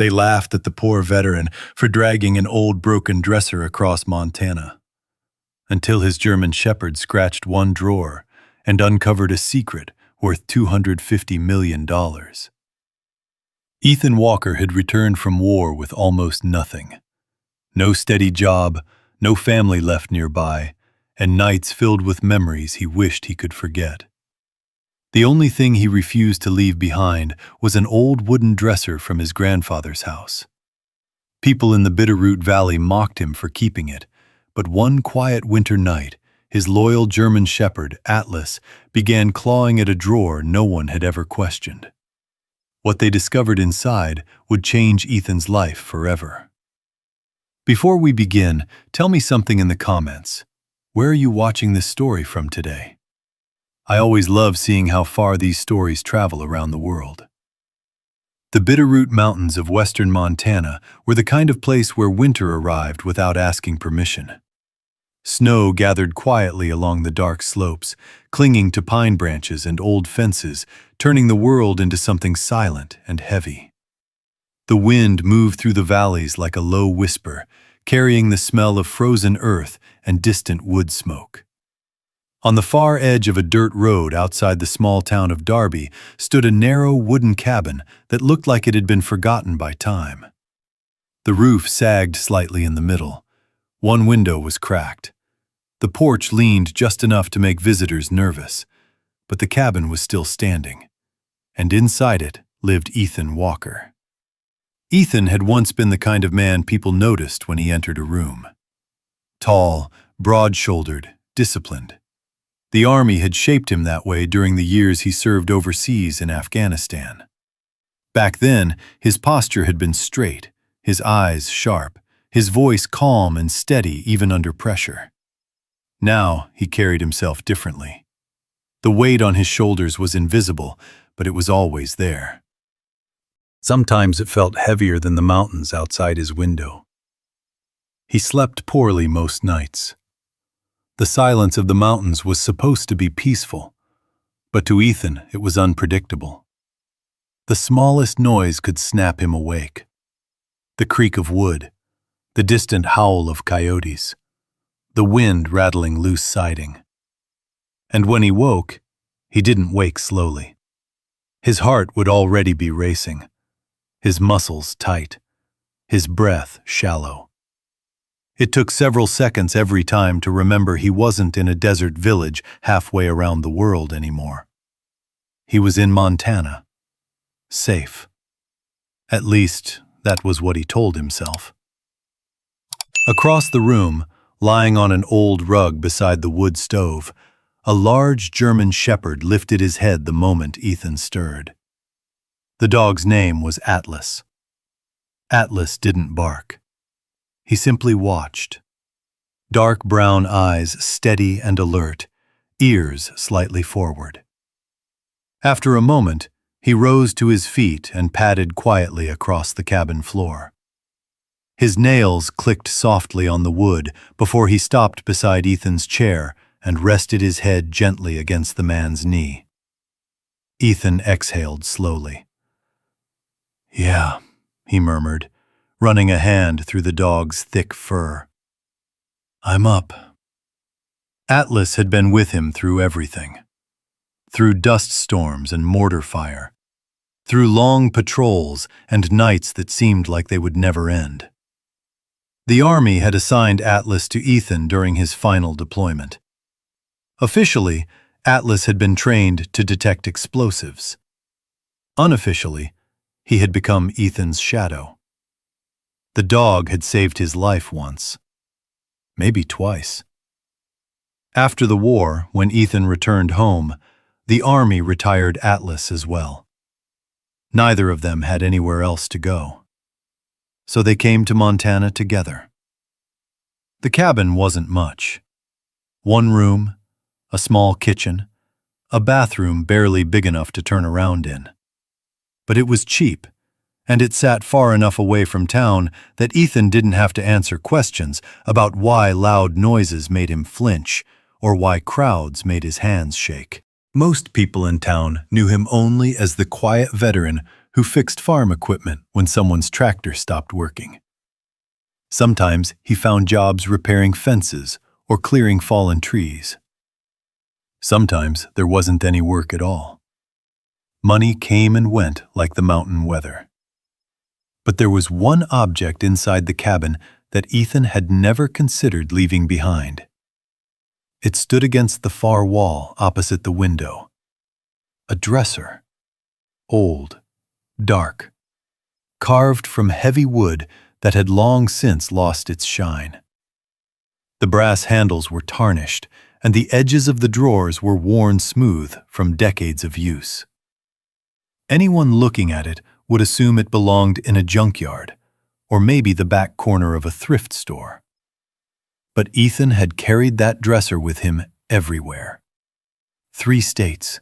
They laughed at the poor veteran for dragging an old broken dresser across Montana, until his German shepherd scratched one drawer and uncovered a secret worth $250 million. Ethan Walker had returned from war with almost nothing. No steady job, no family left nearby, and nights filled with memories he wished he could forget. The only thing he refused to leave behind was an old wooden dresser from his grandfather's house. People in the Bitterroot Valley mocked him for keeping it, but one quiet winter night, his loyal German shepherd, Atlas, began clawing at a drawer no one had ever questioned. What they discovered inside would change Ethan's life forever. Before we begin, tell me something in the comments. Where are you watching this story from today? I always love seeing how far these stories travel around the world. The Bitterroot Mountains of western Montana were the kind of place where winter arrived without asking permission. Snow gathered quietly along the dark slopes, clinging to pine branches and old fences, turning the world into something silent and heavy. The wind moved through the valleys like a low whisper, carrying the smell of frozen earth and distant wood smoke. On the far edge of a dirt road outside the small town of Darby stood a narrow wooden cabin that looked like it had been forgotten by time. The roof sagged slightly in the middle. One window was cracked. The porch leaned just enough to make visitors nervous, but the cabin was still standing, and inside it lived Ethan Walker. Ethan had once been the kind of man people noticed when he entered a room. Tall, broad-shouldered, disciplined. The army had shaped him that way during the years he served overseas in Afghanistan. Back then, his posture had been straight, his eyes sharp, his voice calm and steady even under pressure. Now he carried himself differently. The weight on his shoulders was invisible, but it was always there. Sometimes it felt heavier than the mountains outside his window. He slept poorly most nights. The silence of the mountains was supposed to be peaceful, but to Ethan it was unpredictable. The smallest noise could snap him awake. The creak of wood, the distant howl of coyotes, the wind rattling loose siding. And when he woke, he didn't wake slowly. His heart would already be racing, his muscles tight, his breath shallow. It took several seconds every time to remember he wasn't in a desert village halfway around the world anymore. He was in Montana, safe. At least, that was what he told himself. Across the room, lying on an old rug beside the wood stove, a large German shepherd lifted his head the moment Ethan stirred. The dog's name was Atlas. Atlas didn't bark. He simply watched. Dark brown eyes steady and alert, ears slightly forward. After a moment, he rose to his feet and padded quietly across the cabin floor. His nails clicked softly on the wood before he stopped beside Ethan's chair and rested his head gently against the man's knee. Ethan exhaled slowly. "Yeah," he murmured, running a hand through the dog's thick fur. "I'm up." Atlas had been with him through everything. Through dust storms and mortar fire. Through long patrols and nights that seemed like they would never end. The Army had assigned Atlas to Ethan during his final deployment. Officially, Atlas had been trained to detect explosives. Unofficially, he had become Ethan's shadow. The dog had saved his life once. Maybe twice. After the war, when Ethan returned home, the Army retired Atlas as well. Neither of them had anywhere else to go. So they came to Montana together. The cabin wasn't much. One room, a small kitchen, a bathroom barely big enough to turn around in. But it was cheap, and it sat far enough away from town that Ethan didn't have to answer questions about why loud noises made him flinch or why crowds made his hands shake. Most people in town knew him only as the quiet veteran who fixed farm equipment when someone's tractor stopped working. Sometimes he found jobs repairing fences or clearing fallen trees. Sometimes there wasn't any work at all. Money came and went like the mountain weather. But there was one object inside the cabin that Ethan had never considered leaving behind. It stood against the far wall opposite the window. A dresser. Old, dark, carved from heavy wood that had long since lost its shine. The brass handles were tarnished, and the edges of the drawers were worn smooth from decades of use. Anyone looking at it would assume it belonged in a junkyard, or maybe the back corner of a thrift store. But Ethan had carried that dresser with him everywhere. 3 states,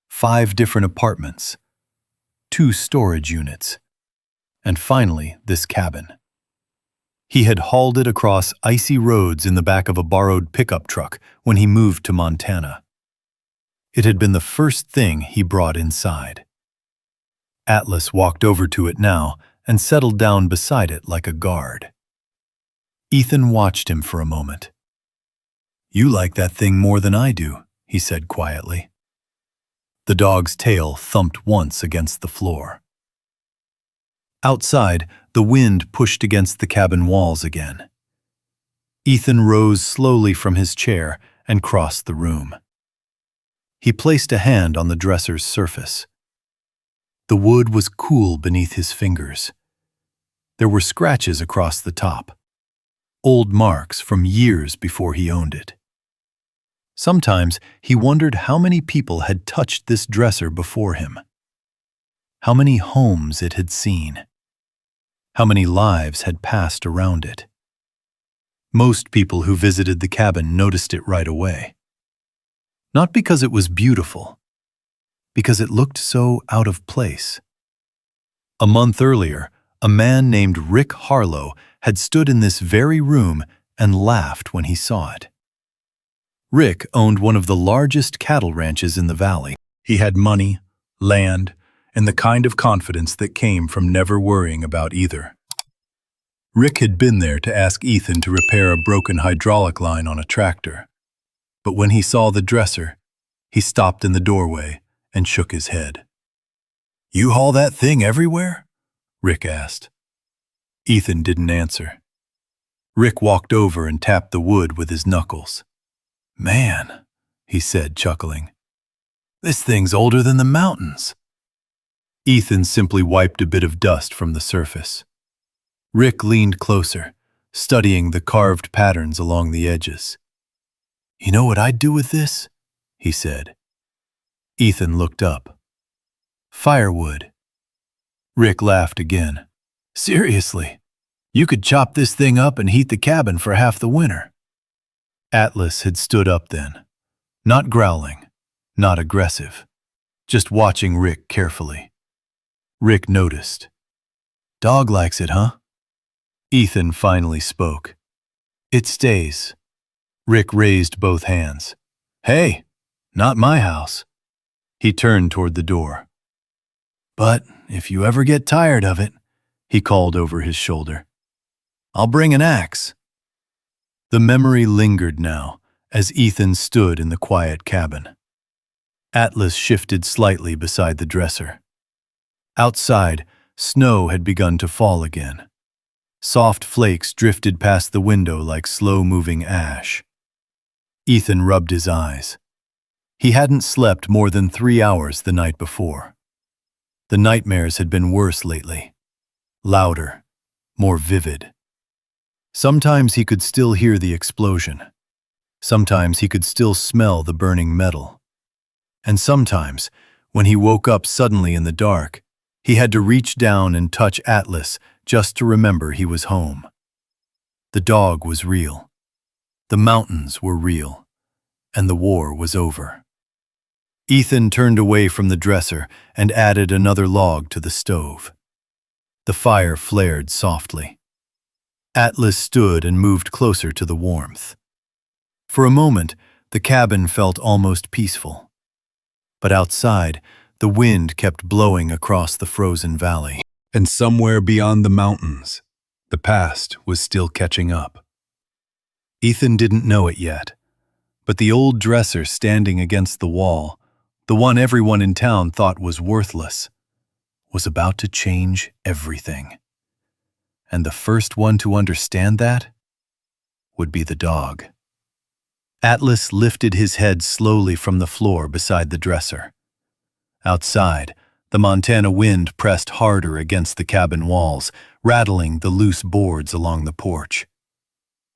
5 different apartments, 2 storage units, and finally this cabin. He had hauled it across icy roads in the back of a borrowed pickup truck when he moved to Montana. It had been the first thing he brought inside. Atlas walked over to it now and settled down beside it like a guard. Ethan watched him for a moment. "You like that thing more than I do," he said quietly. The dog's tail thumped once against the floor. Outside, the wind pushed against the cabin walls again. Ethan rose slowly from his chair and crossed the room. He placed a hand on the dresser's surface. The wood was cool beneath his fingers. There were scratches across the top, old marks from years before he owned it. Sometimes he wondered how many people had touched this dresser before him, how many homes it had seen, how many lives had passed around it. Most people who visited the cabin noticed it right away. Not because it was beautiful, because it looked so out of place. A month earlier, a man named Rick Harlow had stood in this very room and laughed when he saw it. Rick owned one of the largest cattle ranches in the valley. He had money, land, and the kind of confidence that came from never worrying about either. Rick had been there to ask Ethan to repair a broken hydraulic line on a tractor. But when he saw the dresser, he stopped in the doorway and shook his head. "You haul that thing everywhere?" Rick asked. Ethan didn't answer. Rick walked over and tapped the wood with his knuckles. "Man," he said, chuckling, "this thing's older than the mountains." Ethan simply wiped a bit of dust from the surface. Rick leaned closer, studying the carved patterns along the edges. "You know what I'd do with this?" he said. Ethan looked up. "Firewood." Rick laughed again. "Seriously, you could chop this thing up and heat the cabin for half the winter." Atlas had stood up then, not growling, not aggressive, just watching Rick carefully. Rick noticed. "Dog likes it, huh?" Ethan finally spoke. "It stays." Rick raised both hands. "Hey, not my house." He turned toward the door. "But if you ever get tired of it," he called over his shoulder, "I'll bring an axe." The memory lingered now as Ethan stood in the quiet cabin. Atlas shifted slightly beside the dresser. Outside, snow had begun to fall again. Soft flakes drifted past the window like slow-moving ash. Ethan rubbed his eyes. He hadn't slept more than 3 hours the night before. The nightmares had been worse lately. Louder, more vivid. Sometimes he could still hear the explosion. Sometimes he could still smell the burning metal. And sometimes, when he woke up suddenly in the dark, he had to reach down and touch Atlas just to remember he was home. The dog was real. The mountains were real. And the war was over. Ethan turned away from the dresser and added another log to the stove. The fire flared softly. Atlas stood and moved closer to the warmth. For a moment, the cabin felt almost peaceful. But outside, The wind kept blowing across the frozen valley, and somewhere beyond the mountains, the past was still catching up. Ethan didn't know it yet, but the old dresser standing against the wall, the one everyone in town thought was worthless, was about to change everything. And the first one to understand that would be the dog. Atlas lifted his head slowly from the floor beside the dresser. Outside, the Montana wind pressed harder against the cabin walls, rattling the loose boards along the porch.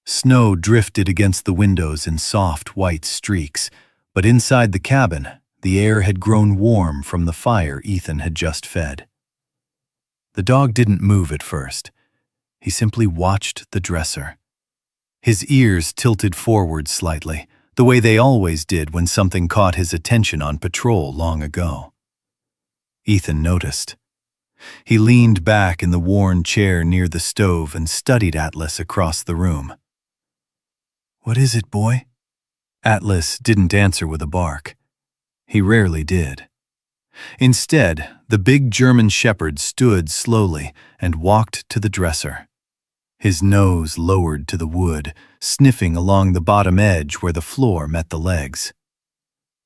Snow drifted against the windows in soft white streaks, but inside the cabin, the air had grown warm from the fire Ethan had just fed. The dog didn't move at first. He simply watched the dresser. His ears tilted forward slightly, the way they always did when something caught his attention on patrol long ago. Ethan noticed. He leaned back in the worn chair near the stove and studied Atlas across the room. "What is it, boy?" Atlas didn't answer with a bark. He rarely did. Instead, the big German shepherd stood slowly and walked to the dresser. His nose lowered to the wood, sniffing along the bottom edge where the floor met the legs.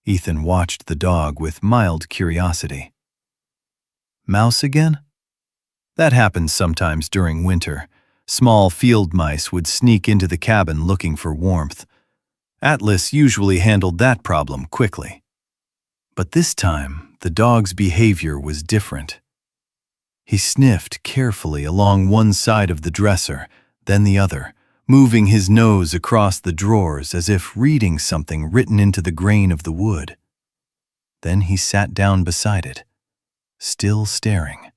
Ethan watched the dog with mild curiosity. Mouse again? That happened sometimes during winter. Small field mice would sneak into the cabin looking for warmth. Atlas usually handled that problem quickly. But this time, the dog's behavior was different. He sniffed carefully along one side of the dresser, then the other, moving his nose across the drawers as if reading something written into the grain of the wood. Then he sat down beside it, still staring.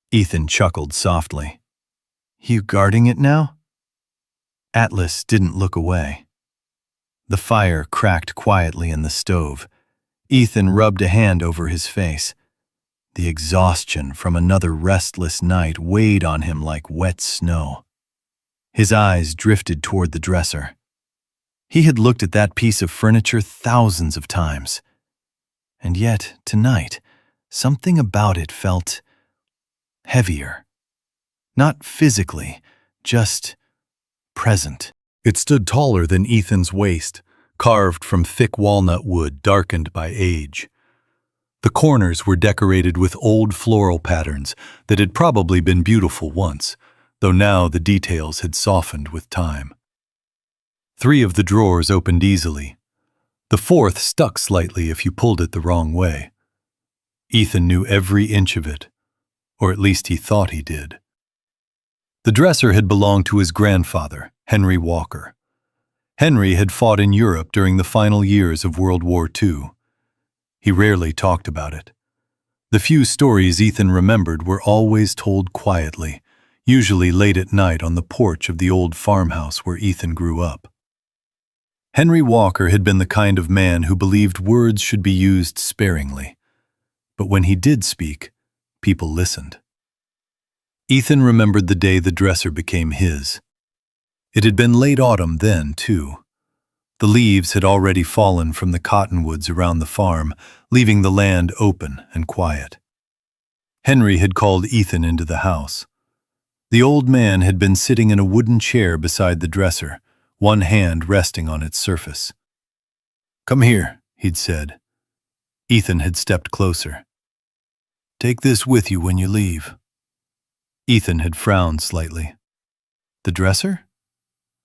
Ethan chuckled softly. "You guarding it now?" Atlas didn't look away. The fire cracked quietly in the stove. Ethan rubbed a hand over his face. The exhaustion from another restless night weighed on him like wet snow. His eyes drifted toward the dresser. He had looked at that piece of furniture thousands of times. And yet, tonight, something about it felt heavier. Not physically, just present. It stood taller than Ethan's waist, carved from thick walnut wood darkened by age. The corners were decorated with old floral patterns that had probably been beautiful once, though now the details had softened with time. 3 of the drawers opened easily. The 4th stuck slightly if you pulled it the wrong way. Ethan knew every inch of it, or at least he thought he did. The dresser had belonged to his grandfather, Henry Walker. Henry had fought in Europe during the final years of World War II. He rarely talked about it. The few stories Ethan remembered were always told quietly, usually late at night on the porch of the old farmhouse where Ethan grew up. Henry Walker had been the kind of man who believed words should be used sparingly. But when he did speak, people listened. Ethan remembered the day the dresser became his. It had been late autumn then, too. The leaves had already fallen from the cottonwoods around the farm, leaving the land open and quiet. Henry had called Ethan into the house. The old man had been sitting in a wooden chair beside the dresser, one hand resting on its surface. "Come here," he'd said. Ethan had stepped closer. "Take this with you when you leave." Ethan had frowned slightly. "The dresser?"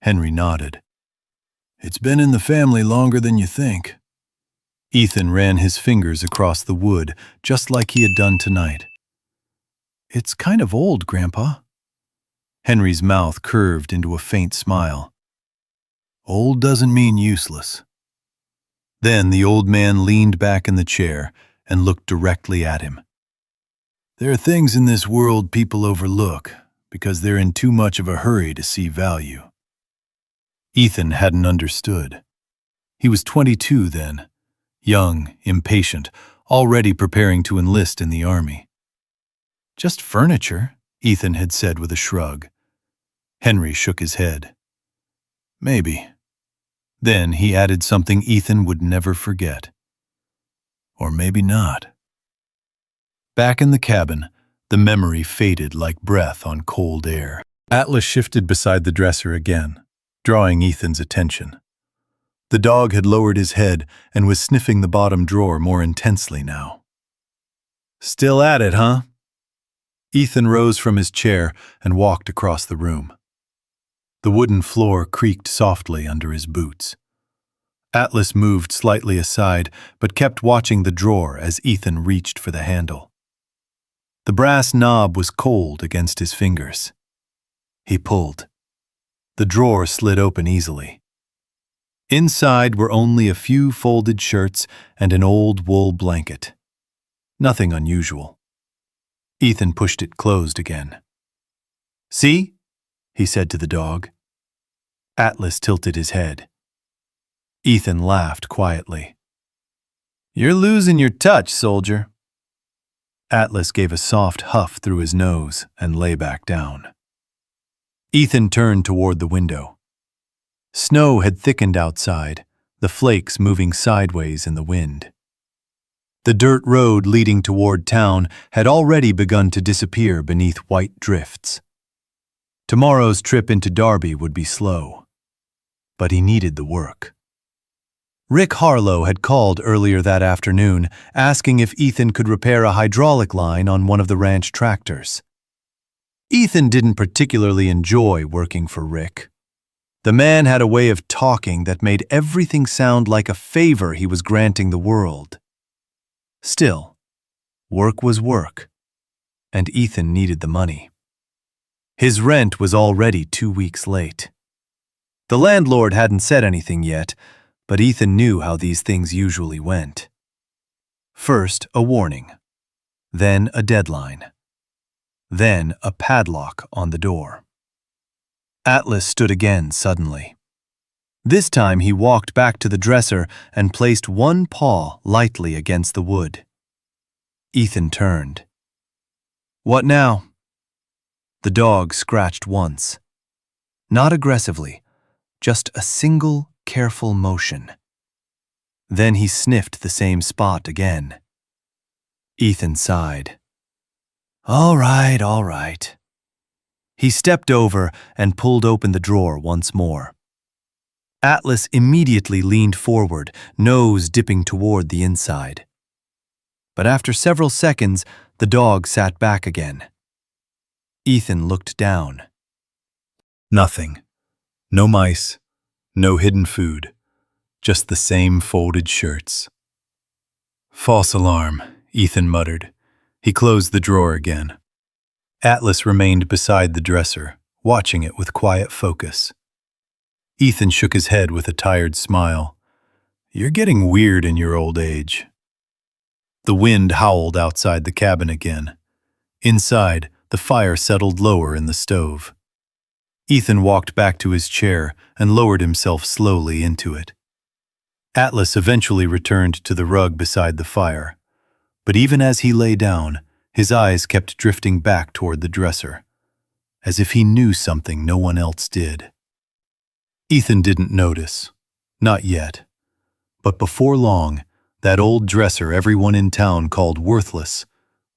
Henry nodded. "It's been in the family longer than you think." Ethan ran his fingers across the wood, just like he had done tonight. "It's kind of old, Grandpa." Henry's mouth curved into a faint smile. "Old doesn't mean useless." Then the old man leaned back in the chair and looked directly at him. "There are things in this world people overlook because they're in too much of a hurry to see value." Ethan hadn't understood. He was 22 then, young, impatient, already preparing to enlist in the army. "Just furniture," Ethan had said with a shrug. Henry shook his head. "Maybe." Then he added something Ethan would never forget. "Or maybe not." Back in the cabin, the memory faded like breath on cold air. Atlas shifted beside the dresser again, drawing Ethan's attention. The dog had lowered his head and was sniffing the bottom drawer more intensely now. "Still at it, huh?" Ethan rose from his chair and walked across the room. The wooden floor creaked softly under his boots. Atlas moved slightly aside, but kept watching the drawer as Ethan reached for the handle. The brass knob was cold against his fingers. He pulled. The drawer slid open easily. Inside were only a few folded shirts and an old wool blanket. Nothing unusual. Ethan pushed it closed again. "See?" he said to the dog. Atlas tilted his head. Ethan laughed quietly. "You're losing your touch, soldier." Atlas gave a soft huff through his nose and lay back down. Ethan turned toward the window. Snow had thickened outside, the flakes moving sideways in the wind. The dirt road leading toward town had already begun to disappear beneath white drifts. Tomorrow's trip into Darby would be slow, but he needed the work. Rick Harlow had called earlier that afternoon, asking if Ethan could repair a hydraulic line on one of the ranch tractors. Ethan didn't particularly enjoy working for Rick. The man had a way of talking that made everything sound like a favor he was granting the world. Still, work was work, and Ethan needed the money. His rent was already 2 weeks late. The landlord hadn't said anything yet, but Ethan knew how these things usually went. First, a warning, then a deadline, then a padlock on the door. Atlas stood again suddenly. This time he walked back to the dresser and placed one paw lightly against the wood. Ethan turned. "What now?" The dog scratched once. Not aggressively, just a single careful motion. Then he sniffed the same spot again. Ethan sighed. All right. He stepped over and pulled open the drawer once more. Atlas immediately leaned forward, nose dipping toward the inside. But after several seconds, the dog sat back again. Ethan looked down. Nothing. No mice. No hidden food. Just the same folded shirts. False alarm, Ethan muttered. He closed the drawer again. Atlas remained beside the dresser, watching it with quiet focus. Ethan shook his head with a tired smile. You're getting weird in your old age. The wind howled outside the cabin again. Inside, the fire settled lower in the stove. Ethan walked back to his chair and lowered himself slowly into it. Atlas eventually returned to the rug beside the fire, but even as he lay down, his eyes kept drifting back toward the dresser, as if he knew something no one else did. Ethan didn't notice, not yet, but before long, that old dresser everyone in town called worthless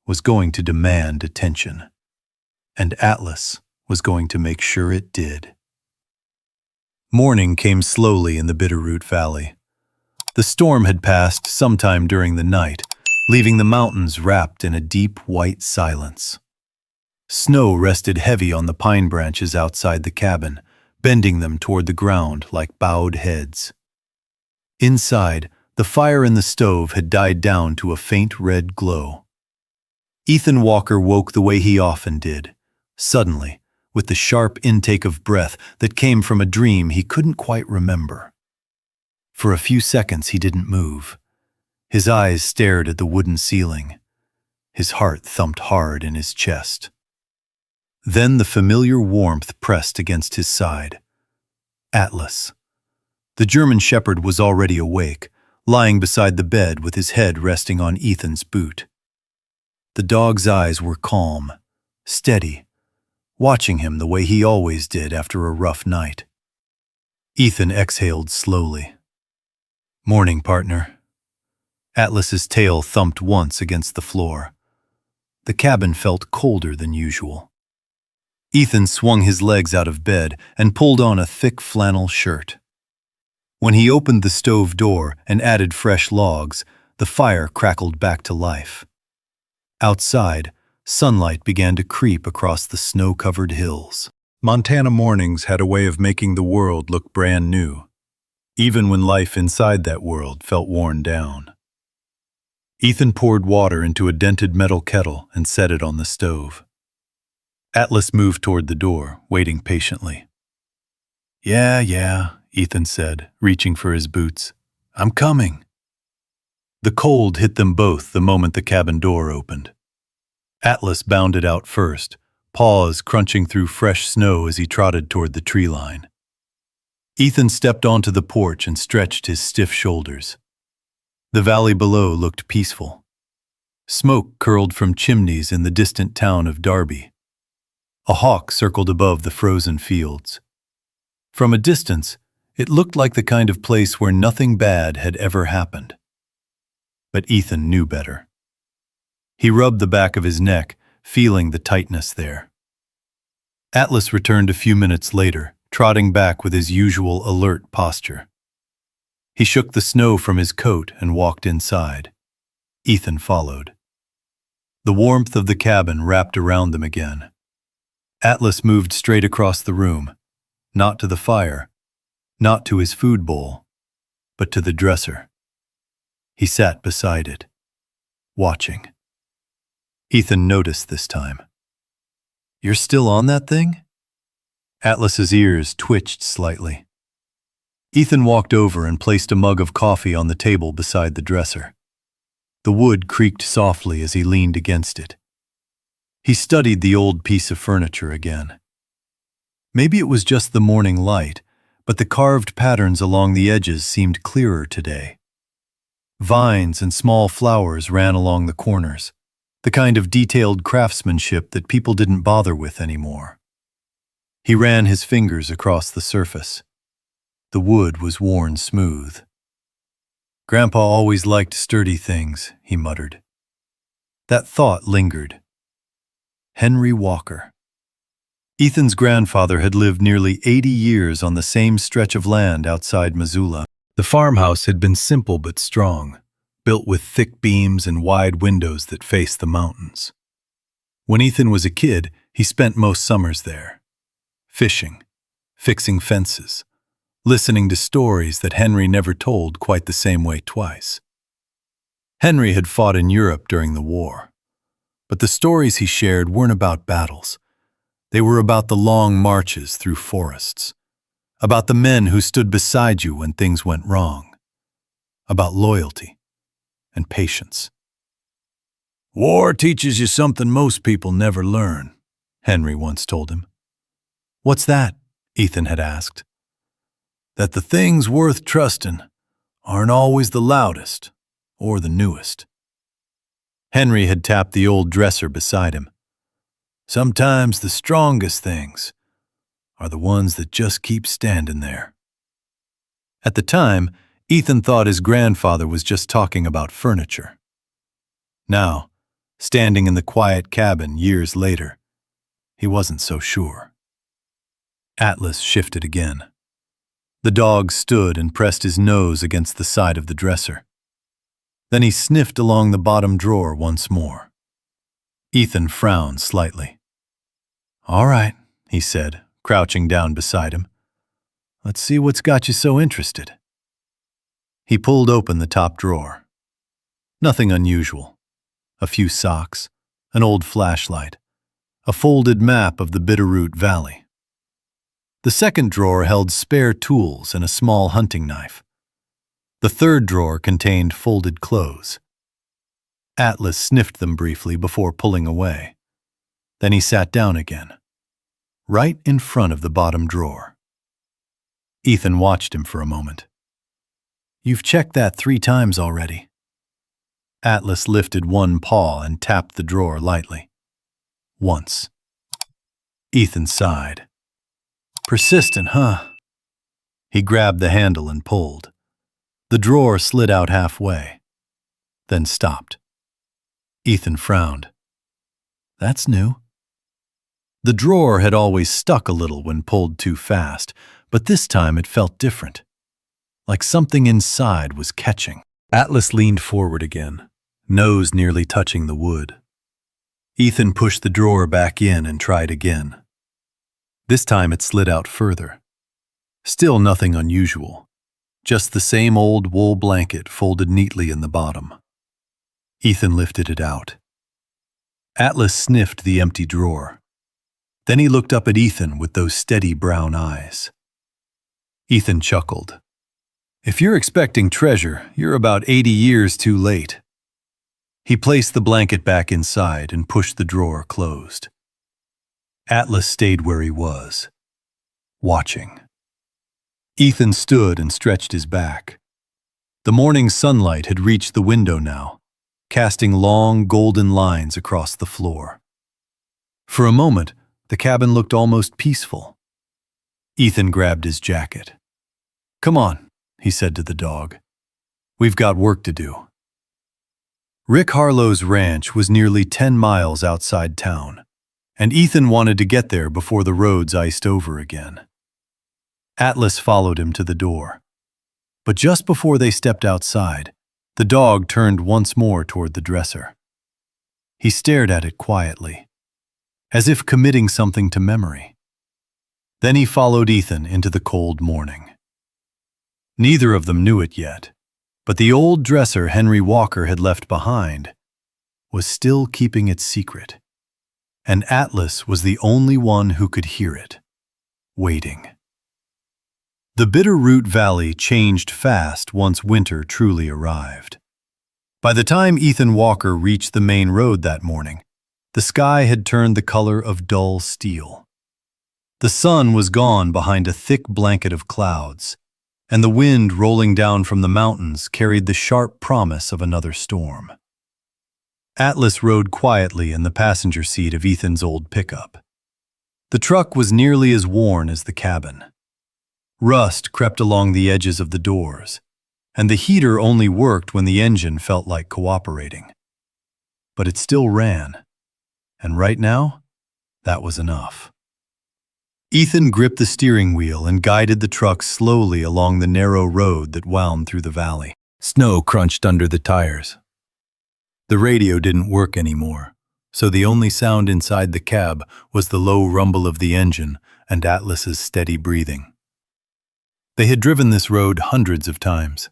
was going to demand attention, and Atlas was going to make sure it did. Morning came slowly in the Bitterroot Valley. The storm had passed sometime during the night, leaving the mountains wrapped in a deep white silence. Snow rested heavy on the pine branches outside the cabin, bending them toward the ground like bowed heads. Inside, the fire in the stove had died down to a faint red glow. Ethan Walker woke the way he often did, suddenly, with the sharp intake of breath that came from a dream he couldn't quite remember. For a few seconds he didn't move. His eyes stared at the wooden ceiling. His heart thumped hard in his chest. Then the familiar warmth pressed against his side. Atlas. The German shepherd was already awake, lying beside the bed with his head resting on Ethan's boot. The dog's eyes were calm, steady, watching him the way he always did after a rough night. Ethan exhaled slowly. Morning, partner. Atlas's tail thumped once against the floor. The cabin felt colder than usual. Ethan swung his legs out of bed and pulled on a thick flannel shirt. When he opened the stove door and added fresh logs, the fire crackled back to life. Outside, sunlight began to creep across the snow-covered hills. Montana mornings had a way of making the world look brand new, even when life inside that world felt worn down. Ethan poured water into a dented metal kettle and set it on the stove. Atlas moved toward the door, waiting patiently. Yeah, Ethan said, reaching for his boots. I'm coming. The cold hit them both the moment the cabin door opened. Atlas bounded out first, paws crunching through fresh snow as he trotted toward the tree line. Ethan stepped onto the porch and stretched his stiff shoulders. The valley below looked peaceful. Smoke curled from chimneys in the distant town of Darby. A hawk circled above the frozen fields. From a distance, it looked like the kind of place where nothing bad had ever happened. But Ethan knew better. He rubbed the back of his neck, feeling the tightness there. Atlas returned a few minutes later, trotting back with his usual alert posture. He shook the snow from his coat and walked inside. Ethan followed. The warmth of the cabin wrapped around them again. Atlas moved straight across the room, not to the fire, not to his food bowl, but to the dresser. He sat beside it, watching. Ethan noticed this time. You're still on that thing? Atlas's ears twitched slightly. Ethan walked over and placed a mug of coffee on the table beside the dresser. The wood creaked softly as he leaned against it. He studied the old piece of furniture again. Maybe it was just the morning light, but the carved patterns along the edges seemed clearer today. Vines and small flowers ran along the corners, the kind of detailed craftsmanship that people didn't bother with anymore. He ran his fingers across the surface. The wood was worn smooth. Grandpa always liked sturdy things, he muttered. That thought lingered. Henry Walker. Ethan's grandfather had lived nearly 80 years on the same stretch of land outside Missoula. The farmhouse had been simple but strong, built with thick beams and wide windows that faced the mountains. When Ethan was a kid, he spent most summers there, fishing, fixing fences, listening to stories that Henry never told quite the same way twice. Henry had fought in Europe during the war, but the stories he shared weren't about battles. They were about the long marches through forests, about the men who stood beside you when things went wrong, about loyalty and patience. War teaches you something most people never learn, Henry once told him. What's that? Ethan had asked. That the things worth trusting aren't always the loudest or the newest. Henry had tapped the old dresser beside him. Sometimes the strongest things are the ones that just keep standing there. At the time, Ethan thought his grandfather was just talking about furniture. Now, standing in the quiet cabin years later, he wasn't so sure. Atlas shifted again. The dog stood and pressed his nose against the side of the dresser. Then he sniffed along the bottom drawer once more. Ethan frowned slightly. All right, he said, crouching down beside him. Let's see what's got you so interested. He pulled open the top drawer. Nothing unusual. A few socks, an old flashlight, a folded map of the Bitterroot Valley. The second drawer held spare tools and a small hunting knife. The third drawer contained folded clothes. Atlas sniffed them briefly before pulling away. Then he sat down again, right in front of the bottom drawer. Ethan watched him for a moment. You've checked that 3 times already. Atlas lifted one paw and tapped the drawer lightly. Once. Ethan sighed. Persistent, huh? He grabbed the handle and pulled. The drawer slid out halfway, then stopped. Ethan frowned. That's new. The drawer had always stuck a little when pulled too fast, but this time it felt different, like something inside was catching. Atlas leaned forward again, nose nearly touching the wood. Ethan pushed the drawer back in and tried again. This time it slid out further. Still nothing unusual, just the same old wool blanket folded neatly in the bottom. Ethan lifted it out. Atlas sniffed the empty drawer. Then he looked up at Ethan with those steady brown eyes. Ethan chuckled. If you're expecting treasure, you're about 80 years too late. He placed the blanket back inside and pushed the drawer closed. Atlas stayed where he was, watching. Ethan stood and stretched his back. The morning sunlight had reached the window now, casting long golden lines across the floor. For a moment, the cabin looked almost peaceful. Ethan grabbed his jacket. "Come on," he said to the dog. "We've got work to do." Rick Harlow's ranch was nearly 10 miles outside town, and Ethan wanted to get there before the roads iced over again. Atlas followed him to the door. But just before they stepped outside, the dog turned once more toward the dresser. He stared at it quietly, as if committing something to memory. Then he followed Ethan into the cold morning. Neither of them knew it yet, but the old dresser Henry Walker had left behind was still keeping its secret, and Atlas was the only one who could hear it, waiting. The Bitterroot Valley changed fast once winter truly arrived. By the time Ethan Walker reached the main road that morning, the sky had turned the color of dull steel. The sun was gone behind a thick blanket of clouds, and the wind rolling down from the mountains carried the sharp promise of another storm. Atlas rode quietly in the passenger seat of Ethan's old pickup. The truck was nearly as worn as the cabin. Rust crept along the edges of the doors, and the heater only worked when the engine felt like cooperating. But it still ran, and right now, that was enough. Ethan gripped the steering wheel and guided the truck slowly along the narrow road that wound through the valley. Snow crunched under the tires. The radio didn't work anymore, so the only sound inside the cab was the low rumble of the engine and Atlas's steady breathing. They had driven this road hundreds of times.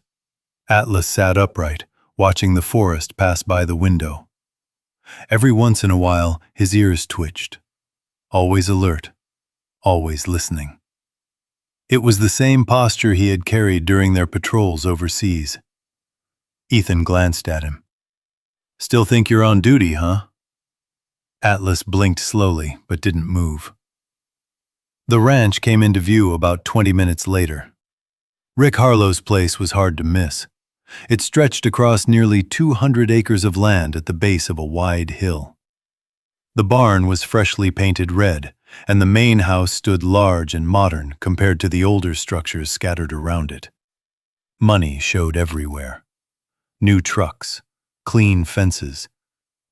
Atlas sat upright, watching the forest pass by the window. Every once in a while, his ears twitched. Always alert, always listening. It was the same posture he had carried during their patrols overseas. Ethan glanced at him. "Still think you're on duty, huh?" Atlas blinked slowly, but didn't move. The ranch came into view about 20 minutes later. Rick Harlow's place was hard to miss. It stretched across nearly 200 acres of land at the base of a wide hill. The barn was freshly painted red, and the main house stood large and modern compared to the older structures scattered around it. Money showed everywhere. New trucks, clean fences,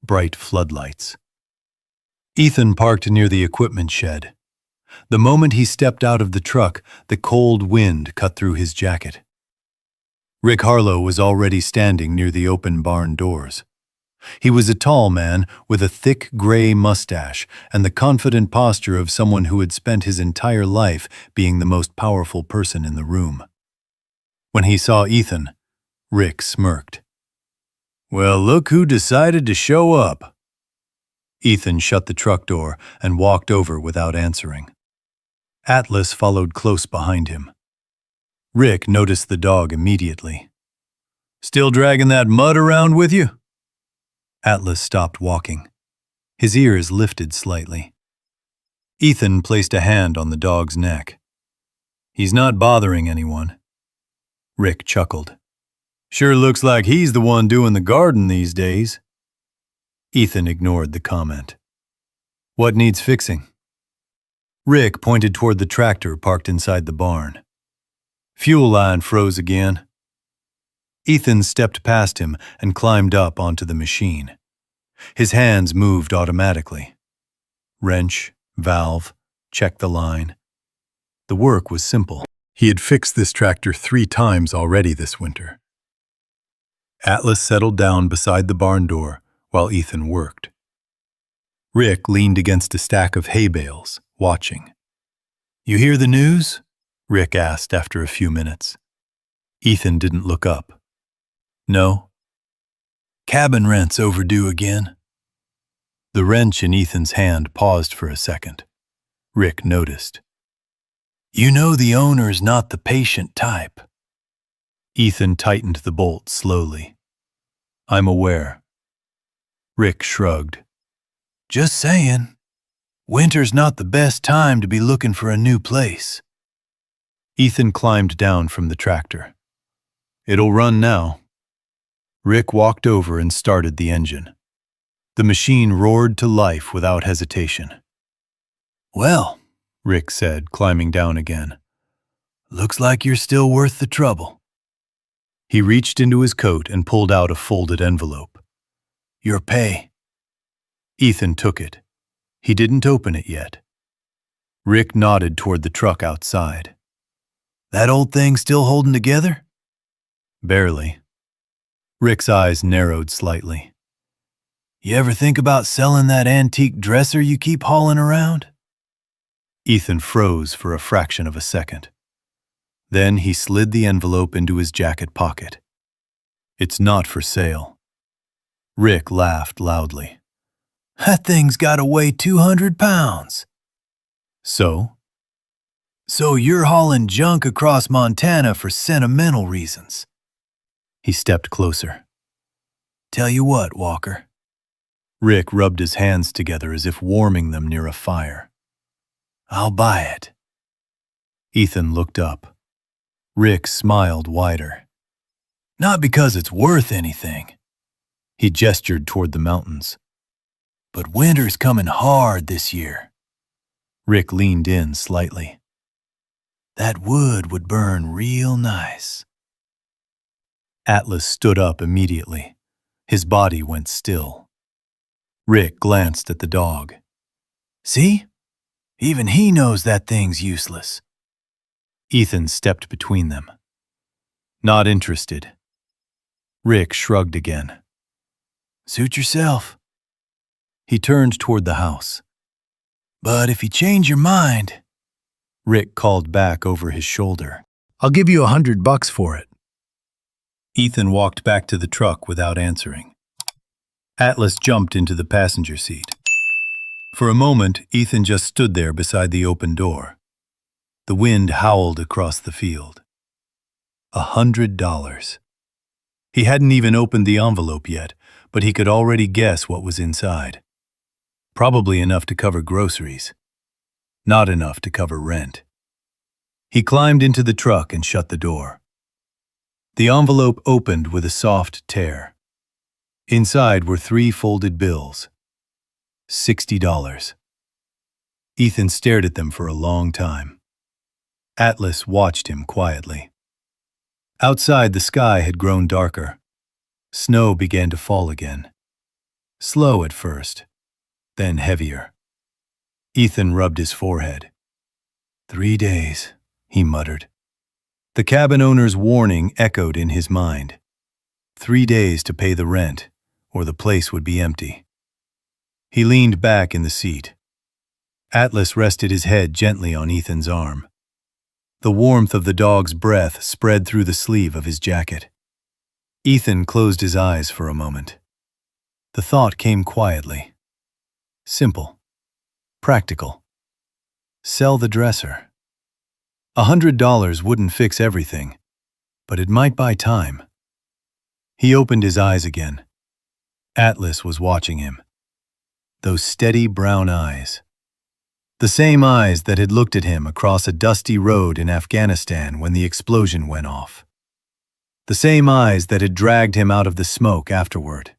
bright floodlights. Ethan parked near the equipment shed. The moment he stepped out of the truck, the cold wind cut through his jacket. Rick Harlow was already standing near the open barn doors. He was a tall man with a thick gray mustache and the confident posture of someone who had spent his entire life being the most powerful person in the room. When he saw Ethan, Rick smirked. "Well, look who decided to show up." Ethan shut the truck door and walked over without answering. Atlas followed close behind him. Rick noticed the dog immediately. "Still dragging that mud around with you?" Atlas stopped walking. His ears lifted slightly. Ethan placed a hand on the dog's neck. "He's not bothering anyone." Rick chuckled. "Sure looks like he's the one doing the garden these days." Ethan ignored the comment. "What needs fixing?" Rick pointed toward the tractor parked inside the barn. "Fuel line froze again." Ethan stepped past him and climbed up onto the machine. His hands moved automatically. Wrench, valve, check the line. The work was simple. He had fixed this tractor 3 times already this winter. Atlas settled down beside the barn door while Ethan worked. Rick leaned against a stack of hay bales, watching. "You hear the news?" Rick asked after a few minutes. Ethan didn't look up. "No." "Cabin rent's overdue again." The wrench in Ethan's hand paused for a second. Rick noticed. "You know the owner's not the patient type." Ethan tightened the bolt slowly. "I'm aware." Rick shrugged. "Just saying. Winter's not the best time to be looking for a new place." Ethan climbed down from the tractor. "It'll run now." Rick walked over and started the engine. The machine roared to life without hesitation. "Well," Rick said, climbing down again, "looks like you're still worth the trouble." He reached into his coat and pulled out a folded envelope. "Your pay." Ethan took it. He didn't open it yet. Rick nodded toward the truck outside. "That old thing still holding together?" "Barely." Rick's eyes narrowed slightly. "You ever think about selling that antique dresser you keep hauling around?" Ethan froze for a fraction of a second. Then he slid the envelope into his jacket pocket. "It's not for sale." Rick laughed loudly. "That thing's got to weigh 200 pounds. "So?" "So you're hauling junk across Montana for sentimental reasons." He stepped closer. "Tell you what, Walker." Rick rubbed his hands together as if warming them near a fire. "I'll buy it." Ethan looked up. Rick smiled wider. "Not because it's worth anything." He gestured toward the mountains. "But winter's coming hard this year." Rick leaned in slightly. "That wood would burn real nice." Atlas stood up immediately. His body went still. Rick glanced at the dog. "See? Even he knows that thing's useless." Ethan stepped between them. "Not interested." Rick shrugged again. "Suit yourself." He turned toward the house. "But if you change your mind," Rick called back over his shoulder, "I'll give you $100 for it." Ethan walked back to the truck without answering. Atlas jumped into the passenger seat. For a moment, Ethan just stood there beside the open door. The wind howled across the field. $100. He hadn't even opened the envelope yet, but he could already guess what was inside. Probably enough to cover groceries. Not enough to cover rent. He climbed into the truck and shut the door. The envelope opened with a soft tear. Inside were 3 folded bills. $60. Ethan stared at them for a long time. Atlas watched him quietly. Outside, the sky had grown darker. Snow began to fall again. Slow at first, then heavier. Ethan rubbed his forehead. 3 days, he muttered. The cabin owner's warning echoed in his mind. 3 days to pay the rent, or the place would be empty. He leaned back in the seat. Atlas rested his head gently on Ethan's arm. The warmth of the dog's breath spread through the sleeve of his jacket. Ethan closed his eyes for a moment. The thought came quietly. Simple. Practical. Sell the dresser. $100 wouldn't fix everything, but it might buy time. He opened his eyes again. Atlas was watching him. Those steady brown eyes. The same eyes that had looked at him across a dusty road in Afghanistan when the explosion went off. The same eyes that had dragged him out of the smoke afterward.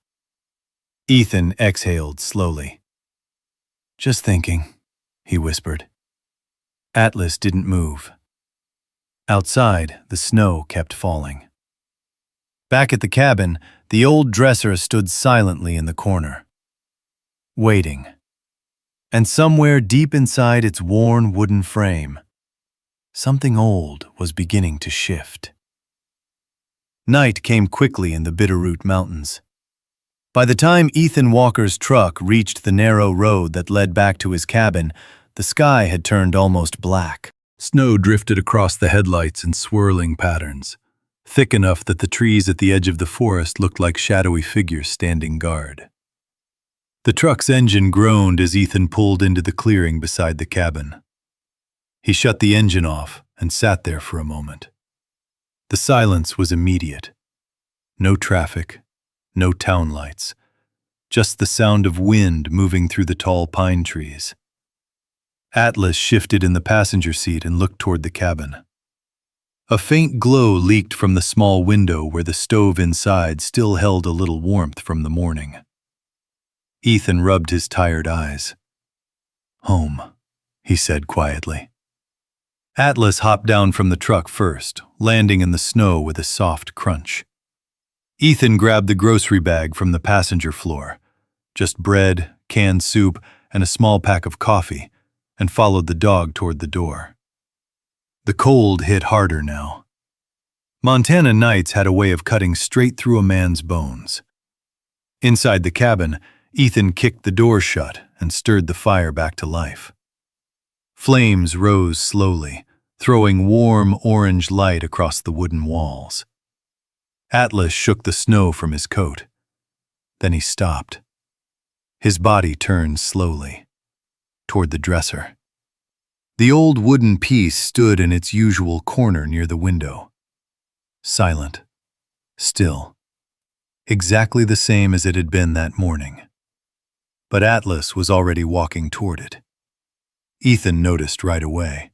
Ethan exhaled slowly. "Just thinking," he whispered. Atlas didn't move. Outside, the snow kept falling. Back at the cabin, the old dresser stood silently in the corner. waiting. And somewhere deep inside its worn wooden frame, something old was beginning to shift. Night came quickly in the Bitterroot Mountains. By the time Ethan Walker's truck reached the narrow road that led back to his cabin, the sky had turned almost black. Snow drifted across the headlights in swirling patterns, thick enough that the trees at the edge of the forest looked like shadowy figures standing guard. The truck's engine groaned as Ethan pulled into the clearing beside the cabin. He shut the engine off and sat there for a moment. The silence was immediate. No traffic, no town lights, just the sound of wind moving through the tall pine trees. Atlas shifted in the passenger seat and looked toward the cabin. A faint glow leaked from the small window where the stove inside still held a little warmth from the morning. Ethan rubbed his tired eyes. "Home," he said quietly. Atlas hopped down from the truck first, landing in the snow with a soft crunch. Ethan grabbed the grocery bag from the passenger floor, just bread, canned soup, and a small pack of coffee, and followed the dog toward the door. The cold hit harder now. Montana nights had a way of cutting straight through a man's bones. Inside the cabin, Ethan kicked the door shut and stirred the fire back to life. Flames rose slowly, throwing warm orange light across the wooden walls. Atlas shook the snow from his coat. Then he stopped. His body turned slowly toward the dresser. The old wooden piece stood in its usual corner near the window. Silent, still, exactly the same as it had been that morning. But Atlas was already walking toward it. Ethan noticed right away.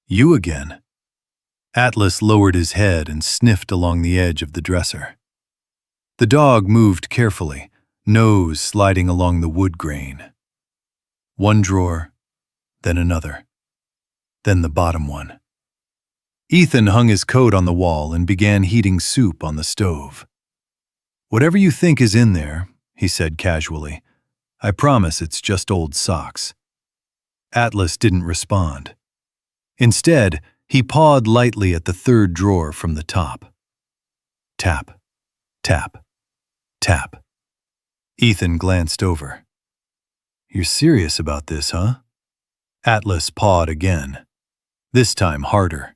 "You again?" Atlas lowered his head and sniffed along the edge of the dresser. The dog moved carefully, nose sliding along the wood grain. One drawer, then another, then the bottom one. Ethan hung his coat on the wall and began heating soup on the stove. "Whatever you think is in there," he said casually, "I promise it's just old socks." Atlas didn't respond. Instead, he pawed lightly at the third drawer from the top. Tap, tap, tap. Ethan glanced over. "You're serious about this, huh?" Atlas pawed again, this time harder.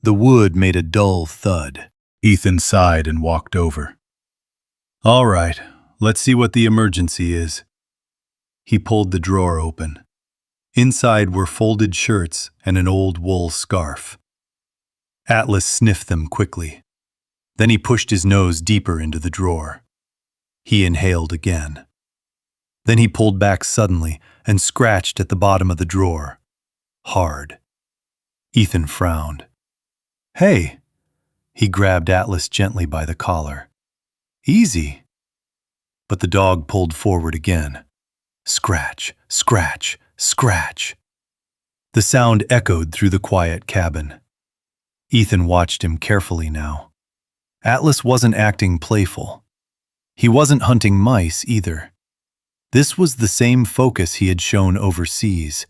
The wood made a dull thud. Ethan sighed and walked over. "All right, let's see what the emergency is." He pulled the drawer open. Inside were folded shirts and an old wool scarf. Atlas sniffed them quickly. Then he pushed his nose deeper into the drawer. He inhaled again. Then he pulled back suddenly and scratched at the bottom of the drawer. Hard. Ethan frowned. "Hey!" He grabbed Atlas gently by the collar. "Easy." But the dog pulled forward again. Scratch, scratch, scratch. The sound echoed through the quiet cabin. Ethan watched him carefully now. Atlas wasn't acting playful. He wasn't hunting mice either. This was the same focus he had shown overseas,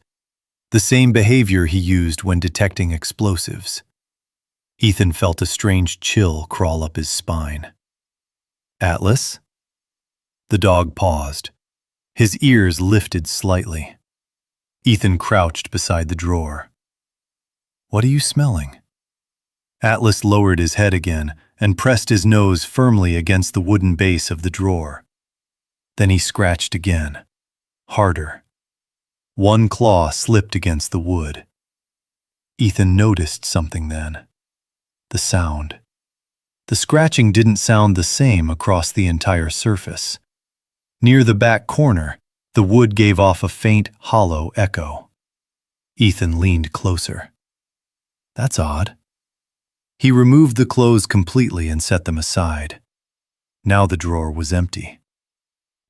the same behavior he used when detecting explosives. Ethan felt a strange chill crawl up his spine. "Atlas?" The dog paused. His ears lifted slightly. Ethan crouched beside the drawer. "What are you smelling?" Atlas lowered his head again and pressed his nose firmly against the wooden base of the drawer. Then he scratched again, harder. One claw slipped against the wood. Ethan noticed something then. The sound. The scratching didn't sound the same across the entire surface. Near the back corner, the wood gave off a faint, hollow echo. Ethan leaned closer. "That's odd." He removed the clothes completely and set them aside. Now the drawer was empty.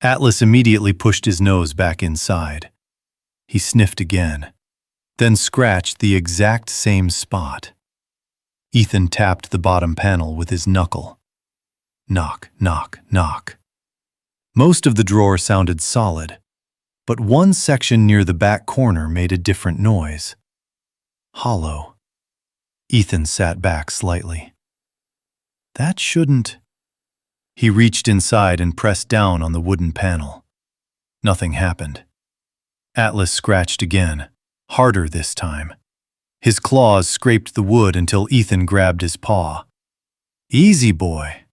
Atlas immediately pushed his nose back inside. He sniffed again, then scratched the exact same spot. Ethan tapped the bottom panel with his knuckle. Knock, knock, knock. Most of the drawer sounded solid, but one section near the back corner made a different noise. Hollow. Ethan sat back slightly. That shouldn't... He reached inside and pressed down on the wooden panel. Nothing happened. Atlas scratched again, harder this time. His claws scraped the wood until Ethan grabbed his paw. "Easy, boy."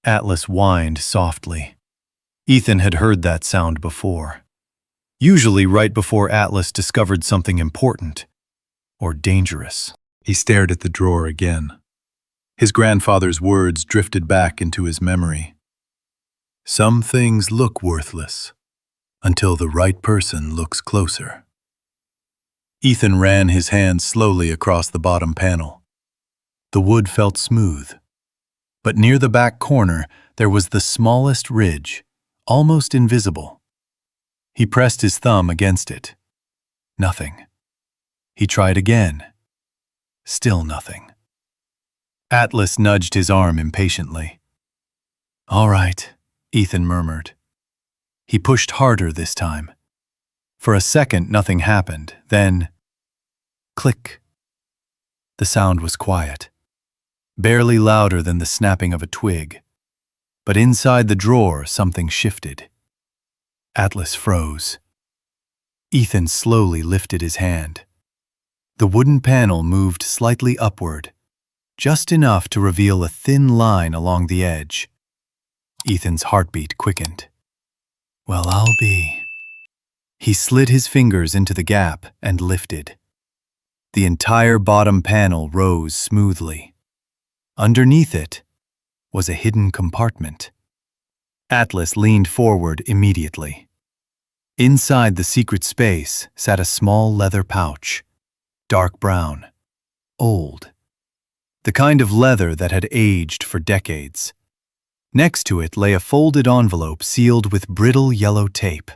Atlas whined softly. Ethan had heard that sound before. Usually right before Atlas discovered something important or dangerous. He stared at the drawer again. His grandfather's words drifted back into his memory. Some things look worthless until the right person looks closer. Ethan ran his hand slowly across the bottom panel. The wood felt smooth, but near the back corner there was the smallest ridge, almost invisible. He pressed his thumb against it. Nothing. He tried again. Still nothing. Atlas nudged his arm impatiently. "All right," Ethan murmured. He pushed harder this time. For a second, nothing happened. Then, click. The sound was quiet, barely louder than the snapping of a twig. But inside the drawer, something shifted. Atlas froze. Ethan slowly lifted his hand. The wooden panel moved slightly upward, just enough to reveal a thin line along the edge. Ethan's heartbeat quickened. "Well, I'll be..." He slid his fingers into the gap and lifted. The entire bottom panel rose smoothly. Underneath it was a hidden compartment. Atlas leaned forward immediately. Inside the secret space sat a small leather pouch, dark brown, old. The kind of leather that had aged for decades. Next to it lay a folded envelope sealed with brittle yellow tape.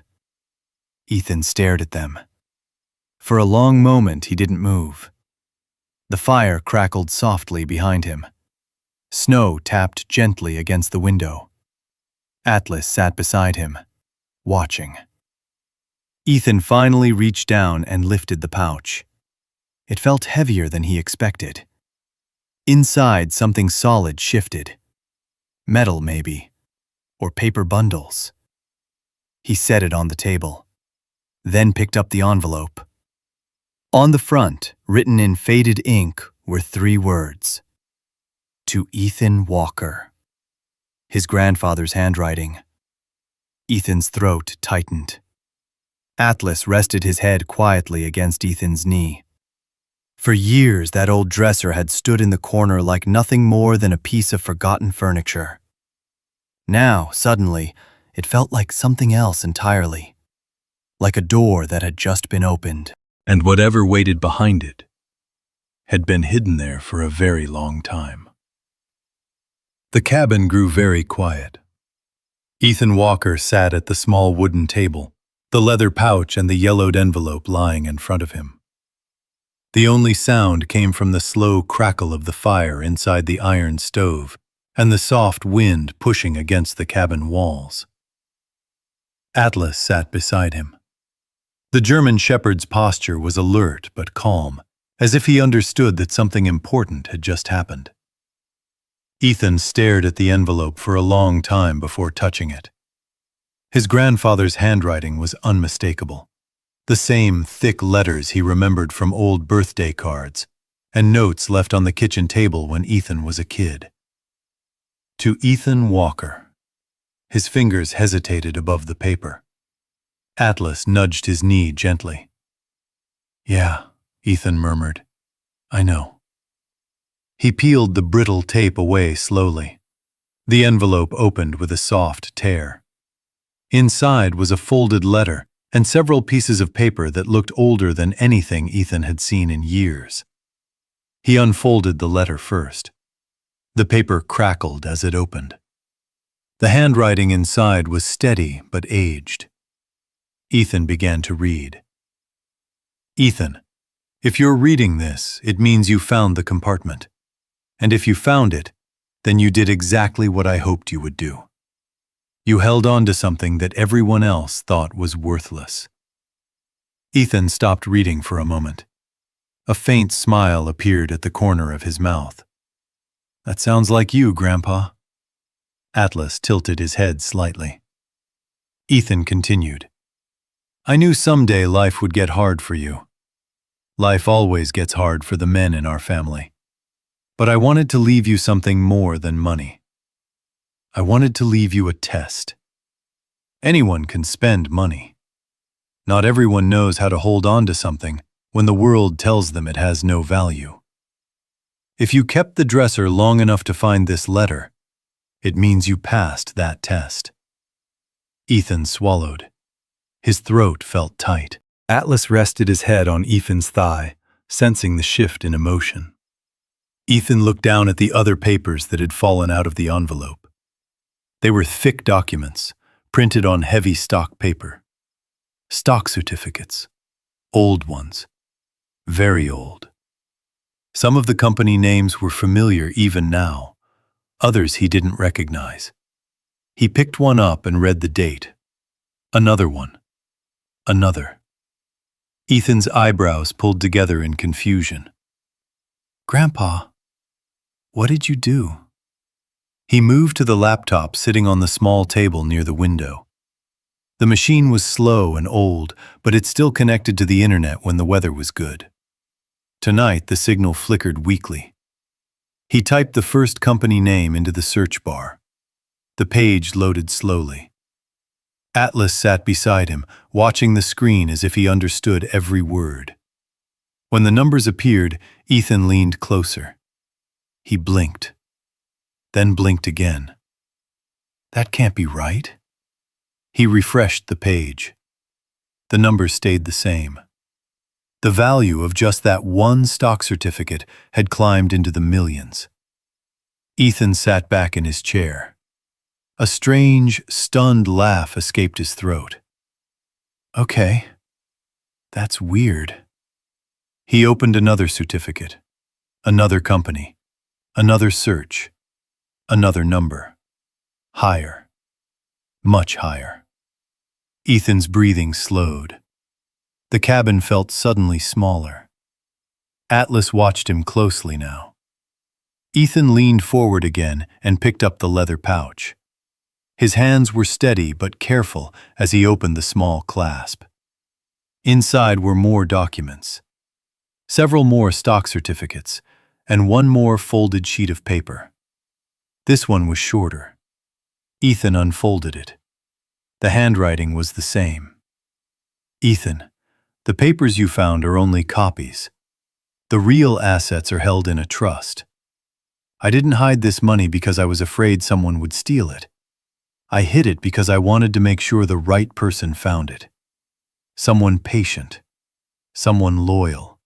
Ethan stared at them. For a long moment he didn't move. The fire crackled softly behind him. Snow tapped gently against the window. Atlas sat beside him, watching. Ethan finally reached down and lifted the pouch. It felt heavier than he expected. Inside, something solid shifted. Metal, maybe, or paper bundles. He set it on the table, then picked up the envelope. On the front, written in faded ink, were 3 words. To Ethan Walker. His grandfather's handwriting. Ethan's throat tightened. Atlas rested his head quietly against Ethan's knee. For years, that old dresser had stood in the corner like nothing more than a piece of forgotten furniture. Now, suddenly, it felt like something else entirely. Like a door that had just been opened. And whatever waited behind it had been hidden there for a very long time. The cabin grew very quiet. Ethan Walker sat at the small wooden table, the leather pouch and the yellowed envelope lying in front of him. The only sound came from the slow crackle of the fire inside the iron stove and the soft wind pushing against the cabin walls. Atlas sat beside him. The German shepherd's posture was alert but calm, as if he understood that something important had just happened. Ethan stared at the envelope for a long time before touching it. His grandfather's handwriting was unmistakable. The same thick letters he remembered from old birthday cards and notes left on the kitchen table when Ethan was a kid. To Ethan Walker. His fingers hesitated above the paper. Atlas nudged his knee gently. "Yeah," Ethan murmured. "I know." He peeled the brittle tape away slowly. The envelope opened with a soft tear. Inside was a folded letter and several pieces of paper that looked older than anything Ethan had seen in years. He unfolded the letter first. The paper crackled as it opened. The handwriting inside was steady but aged. Ethan began to read. "Ethan, if you're reading this, it means you found the compartment. And if you found it, then you did exactly what I hoped you would do. You held on to something that everyone else thought was worthless. Ethan stopped reading for a moment. A faint smile appeared at the corner of his mouth. That sounds like you, Grandpa. Atlas tilted his head slightly. Ethan continued. I knew someday life would get hard for you. Life always gets hard for the men in our family. But I wanted to leave you something more than money. I wanted to leave you a test. Anyone can spend money. Not everyone knows how to hold on to something when the world tells them it has no value. If you kept the dresser long enough to find this letter, it means you passed that test. Ethan swallowed. His throat felt tight. Atlas rested his head on Ethan's thigh, sensing the shift in emotion. Ethan looked down at the other papers that had fallen out of the envelope. They were thick documents, printed on heavy stock paper. Stock certificates. Old ones. Very old. Some of the company names were familiar even now. Others he didn't recognize. He picked one up and read the date. Another one. Another. Ethan's eyebrows pulled together in confusion. Grandpa, what did you do? He moved to the laptop sitting on the small table near the window. The machine was slow and old, but it still connected to the internet when the weather was good. Tonight, the signal flickered weakly. He typed the first company name into the search bar. The page loaded slowly. Atlas sat beside him, watching the screen as if he understood every word. When the numbers appeared, Ethan leaned closer. He blinked, then blinked again. That can't be right. He refreshed the page. The numbers stayed the same. The value of just that one stock certificate had climbed into the millions. Ethan sat back in his chair. A strange, stunned laugh escaped his throat. Okay, that's weird. He opened another certificate, another company, another search, another number. Higher. Much higher. Ethan's breathing slowed. The cabin felt suddenly smaller. Atlas watched him closely now. Ethan leaned forward again and picked up the leather pouch. His hands were steady but careful as he opened the small clasp. Inside were more documents. Several more stock certificates, and one more folded sheet of paper. This one was shorter. Ethan unfolded it. The handwriting was the same. Ethan, the papers you found are only copies. The real assets are held in a trust. I didn't hide this money because I was afraid someone would steal it. I hid it because I wanted to make sure the right person found it. Someone patient. Someone loyal.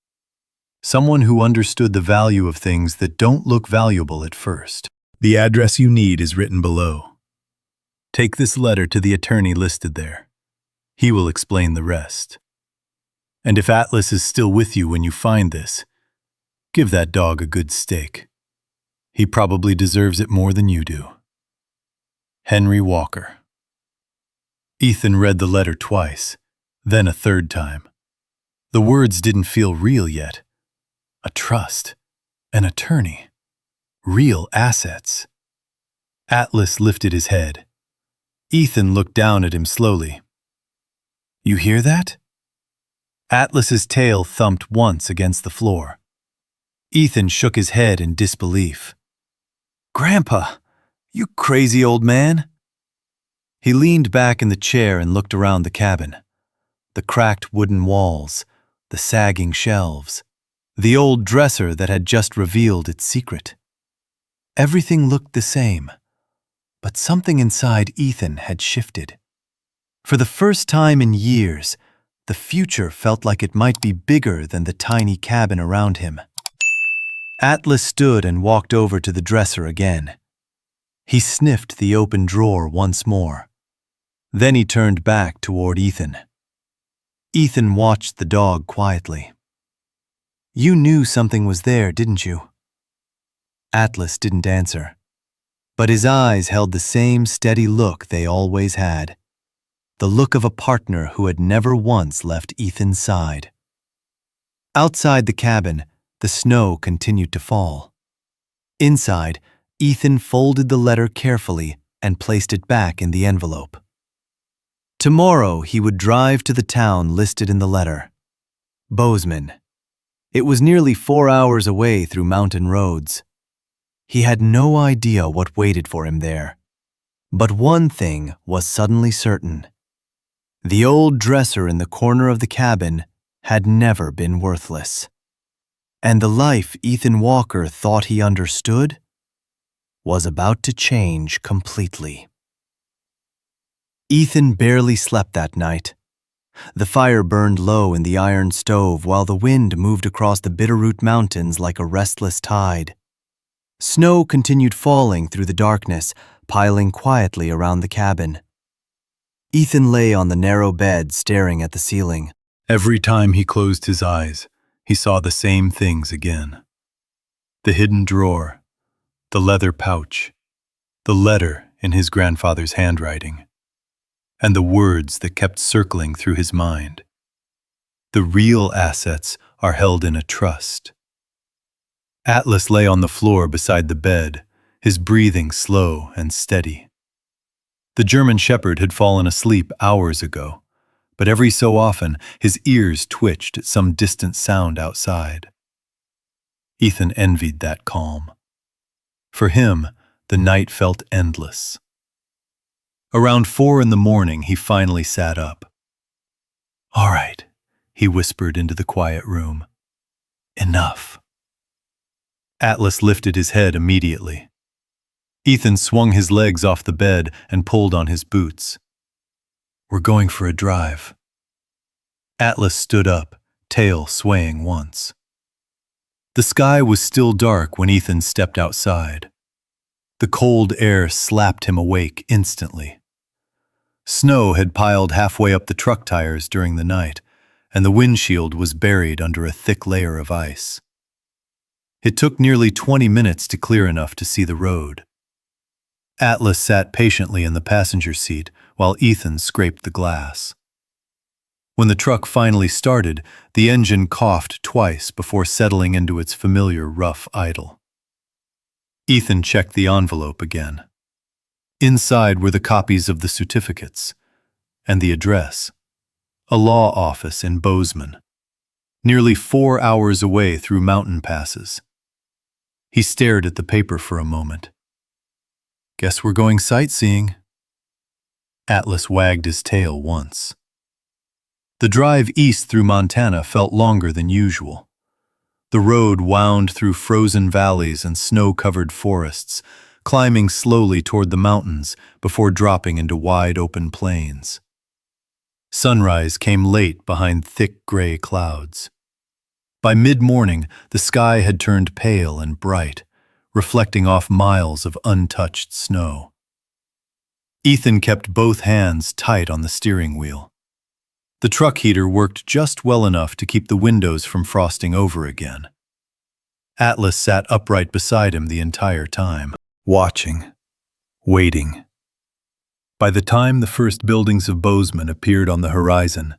Someone who understood the value of things that don't look valuable at first. The address you need is written below. Take this letter to the attorney listed there. He will explain the rest. And if Atlas is still with you when you find this, give that dog a good steak. He probably deserves it more than you do. Henry Walker. Ethan read the letter twice, then a third time. The words didn't feel real yet. A trust, an attorney, real assets. Atlas lifted his head. Ethan looked down at him slowly. You hear that? Atlas's tail thumped once against the floor. Ethan shook his head in disbelief. Grandpa, you crazy old man. He leaned back in the chair and looked around the cabin. The cracked wooden walls, the sagging shelves, the old dresser that had just revealed its secret. Everything looked the same, but something inside Ethan had shifted. For the first time in years, the future felt like it might be bigger than the tiny cabin around him. Atlas stood and walked over to the dresser again. He sniffed the open drawer once more. Then he turned back toward Ethan. Ethan watched the dog quietly. You knew something was there, didn't you? Atlas didn't answer. But his eyes held the same steady look they always had, the look of a partner who had never once left Ethan's side. Outside the cabin, the snow continued to fall. Inside, Ethan folded the letter carefully and placed it back in the envelope. Tomorrow he would drive to the town listed in the letter, Bozeman. It was nearly 4 hours away through mountain roads. He had no idea what waited for him there. But one thing was suddenly certain. The old dresser in the corner of the cabin had never been worthless. And the life Ethan Walker thought he understood was about to change completely. Ethan barely slept that night. The fire burned low in the iron stove while the wind moved across the Bitterroot Mountains like a restless tide. Snow continued falling through the darkness, piling quietly around the cabin. Ethan lay on the narrow bed staring at the ceiling. Every time he closed his eyes, he saw the same things again. The hidden drawer, the leather pouch, the letter in his grandfather's handwriting, and the words that kept circling through his mind. The real assets are held in a trust. Atlas lay on the floor beside the bed, his breathing slow and steady. The German shepherd had fallen asleep hours ago, but every so often his ears twitched at some distant sound outside. Ethan envied that calm. For him, the night felt endless. Around 4 in the morning, he finally sat up. "All right," he whispered into the quiet room. "Enough." Atlas lifted his head immediately. Ethan swung his legs off the bed and pulled on his boots. "We're going for a drive." Atlas stood up, tail swaying once. The sky was still dark when Ethan stepped outside. The cold air slapped him awake instantly. Snow had piled halfway up the truck tires during the night, and the windshield was buried under a thick layer of ice. It took nearly 20 minutes to clear enough to see the road. Atlas sat patiently in the passenger seat while Ethan scraped the glass. When the truck finally started, the engine coughed twice before settling into its familiar rough idle. Ethan checked the envelope again. Inside were the copies of the certificates and the address, a law office in Bozeman, nearly 4 hours away through mountain passes. He stared at the paper for a moment. "Guess we're going sightseeing." Atlas wagged his tail once. The drive east through Montana felt longer than usual. The road wound through frozen valleys and snow-covered forests, climbing slowly toward the mountains before dropping into wide open plains. Sunrise came late behind thick gray clouds. By mid-morning, the sky had turned pale and bright, reflecting off miles of untouched snow. Ethan kept both hands tight on the steering wheel. The truck heater worked just well enough to keep the windows from frosting over again. Atlas sat upright beside him the entire time, watching, waiting. By the time the first buildings of Bozeman appeared on the horizon,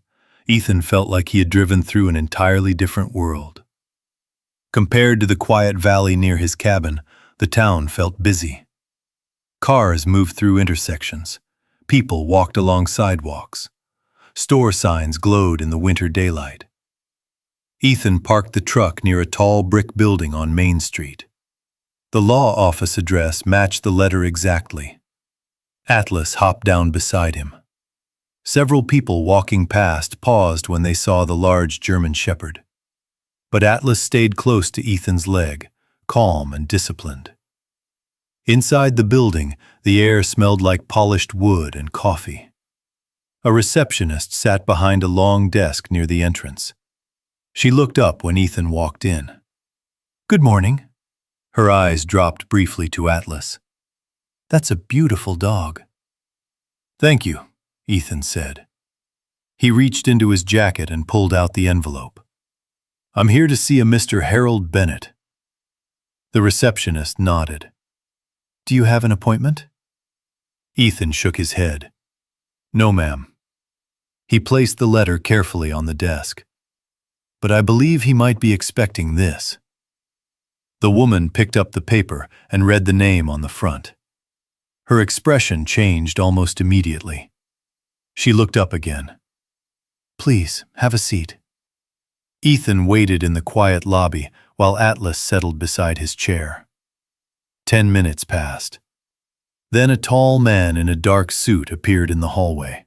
Ethan felt like he had driven through an entirely different world. Compared to the quiet valley near his cabin, the town felt busy. Cars moved through intersections. People walked along sidewalks. Store signs glowed in the winter daylight. Ethan parked the truck near a tall brick building on Main Street. The law office address matched the letter exactly. Atlas hopped down beside him. Several people walking past paused when they saw the large German shepherd. But Atlas stayed close to Ethan's leg, calm and disciplined. Inside the building, the air smelled like polished wood and coffee. A receptionist sat behind a long desk near the entrance. She looked up when Ethan walked in. "Good morning." Her eyes dropped briefly to Atlas. "That's a beautiful dog." "Thank you," Ethan said. He reached into his jacket and pulled out the envelope. "I'm here to see a Mr. Harold Bennett." The receptionist nodded. Do you have an appointment? Ethan shook his head. No, ma'am. He placed the letter carefully on the desk. But I believe he might be expecting this. The woman picked up the paper and read the name on the front. Her expression changed almost immediately. She looked up again. Please, have a seat. Ethan waited in the quiet lobby while Atlas settled beside his chair. 10 minutes passed. Then a tall man in a dark suit appeared in the hallway.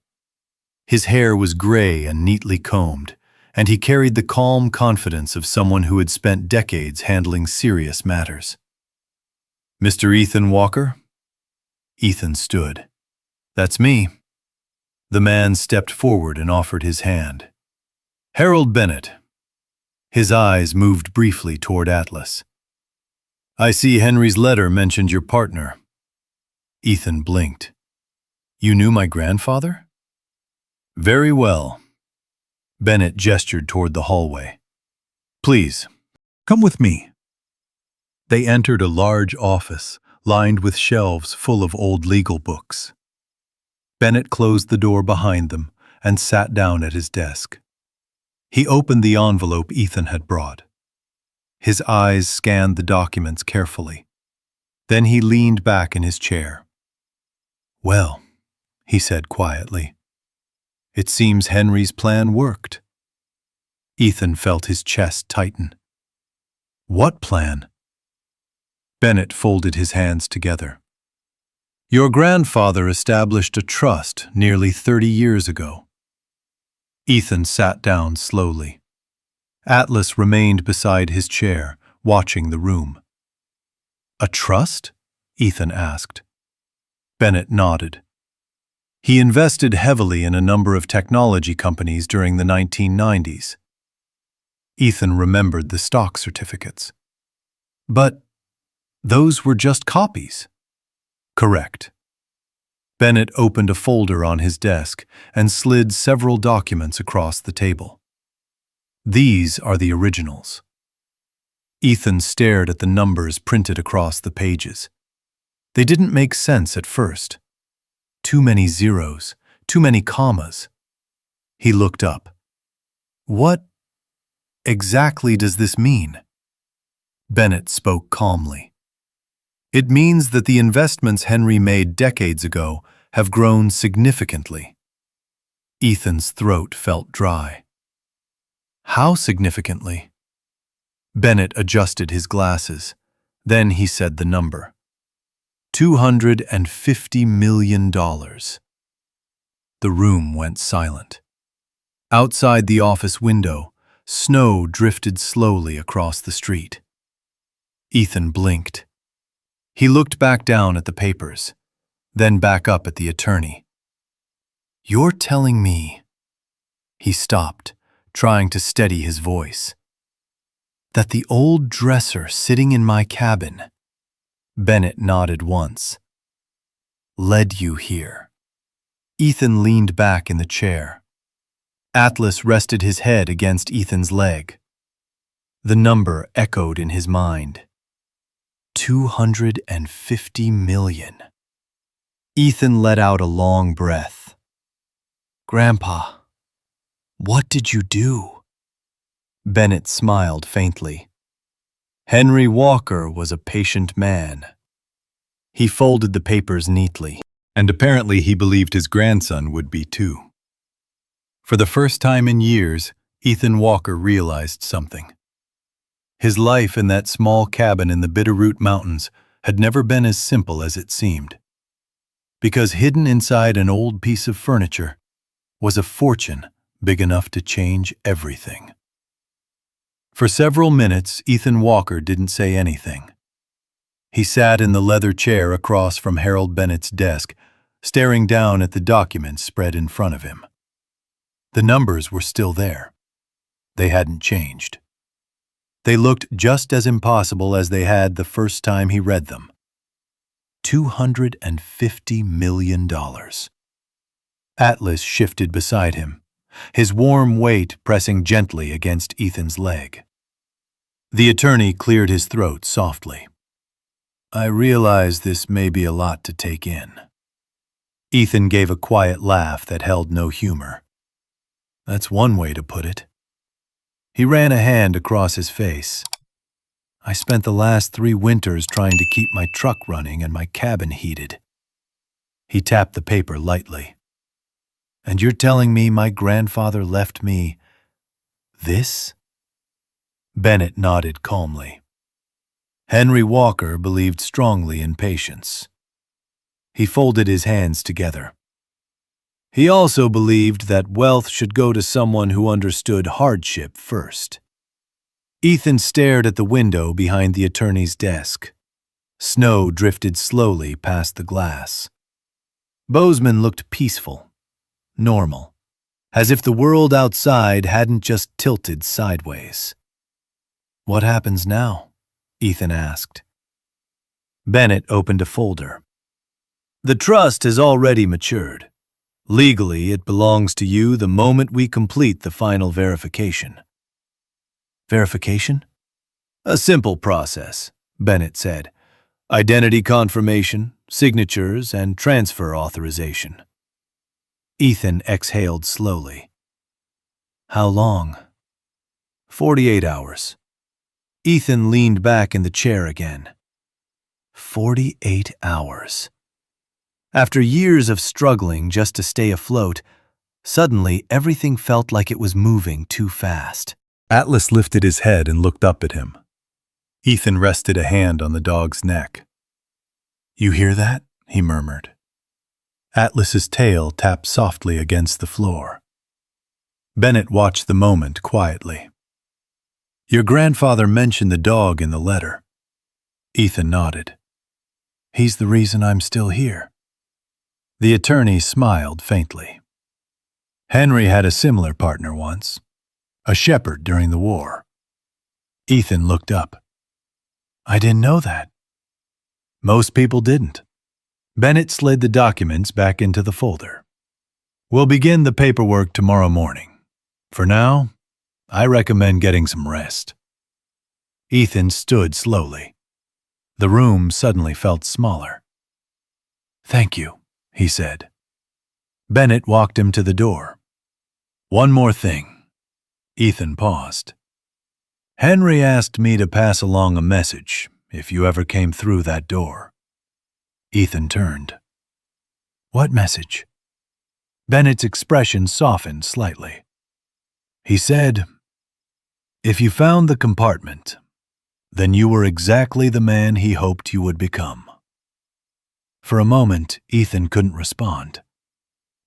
His hair was gray and neatly combed, and he carried the calm confidence of someone who had spent decades handling serious matters. Mr. Ethan Walker? Ethan stood. That's me. The man stepped forward and offered his hand. Harold Bennett. His eyes moved briefly toward Atlas. I see Henry's letter mentioned your partner. Ethan blinked. You knew my grandfather? Very well. Bennett gestured toward the hallway. Please, come with me. They entered a large office lined with shelves full of old legal books. Bennett closed the door behind them and sat down at his desk. He opened the envelope Ethan had brought. His eyes scanned the documents carefully. Then he leaned back in his chair. Well, he said quietly, it seems Henry's plan worked. Ethan felt his chest tighten. What plan? Bennett folded his hands together. Your grandfather established a trust nearly 30 years ago. Ethan sat down slowly. Atlas remained beside his chair, watching the room. A trust? Ethan asked. Bennett nodded. He invested heavily in a number of technology companies during the 1990s. Ethan remembered the stock certificates. But those were just copies. Correct. Bennett opened a folder on his desk and slid several documents across the table. These are the originals. Ethan stared at the numbers printed across the pages. They didn't make sense at first. Too many zeros, too many commas. He looked up. What exactly does this mean? Bennett spoke calmly. It means that the investments Henry made decades ago have grown significantly. Ethan's throat felt dry. How significantly? Bennett adjusted his glasses. Then he said the number. $250 million. The room went silent. Outside the office window, snow drifted slowly across the street. Ethan blinked. He looked back down at the papers, then back up at the attorney. You're telling me... He stopped, trying to steady his voice. That the old dresser sitting in my cabin... Bennett nodded once. Led you here. Ethan leaned back in the chair. Atlas rested his head against Ethan's leg. The number echoed in his mind. 250 million. Ethan let out a long breath. Grandpa, what did you do? Bennett smiled faintly. Henry Walker was a patient man. He folded the papers neatly, and apparently he believed his grandson would be too. For the first time in years, Ethan Walker realized something. His life in that small cabin in the Bitterroot Mountains had never been as simple as it seemed. Because hidden inside an old piece of furniture was a fortune big enough to change everything. For several minutes, Ethan Walker didn't say anything. He sat in the leather chair across from Harold Bennett's desk, staring down at the documents spread in front of him. The numbers were still there. They hadn't changed. They looked just as impossible as they had the first time he read them. $250 million. Atlas shifted beside him, his warm weight pressing gently against Ethan's leg. The attorney cleared his throat softly. I realize this may be a lot to take in. Ethan gave a quiet laugh that held no humor. That's one way to put it. He ran a hand across his face. I spent the last 3 winters trying to keep my truck running and my cabin heated. He tapped the paper lightly. And you're telling me my grandfather left me this? Bennett nodded calmly. Henry Walker believed strongly in patience. He folded his hands together. He also believed that wealth should go to someone who understood hardship first. Ethan stared at the window behind the attorney's desk. Snow drifted slowly past the glass. Bozeman looked peaceful, normal, as if the world outside hadn't just tilted sideways. What happens now? Ethan asked. Bennett opened a folder. The trust has already matured. Legally, it belongs to you the moment we complete the final verification. Verification? A simple process, Bennett said. Identity confirmation, signatures, and transfer authorization. Ethan exhaled slowly. How long? 48 hours. Ethan leaned back in the chair again. 48 hours. After years of struggling just to stay afloat, suddenly everything felt like it was moving too fast. Atlas lifted his head and looked up at him. Ethan rested a hand on the dog's neck. You hear that? He murmured. Atlas's tail tapped softly against the floor. Bennett watched the moment quietly. Your grandfather mentioned the dog in the letter. Ethan nodded. He's the reason I'm still here. The attorney smiled faintly. Henry had a similar partner once, a shepherd during the war. Ethan looked up. I didn't know that. Most people didn't. Bennett slid the documents back into the folder. We'll begin the paperwork tomorrow morning. For now, I recommend getting some rest. Ethan stood slowly. The room suddenly felt smaller. Thank you, he said. Bennett walked him to the door. One more thing. Ethan paused. Henry asked me to pass along a message if you ever came through that door. Ethan turned. What message? Bennett's expression softened slightly. He said, if you found the compartment, then you were exactly the man he hoped you would become. For a moment, Ethan couldn't respond.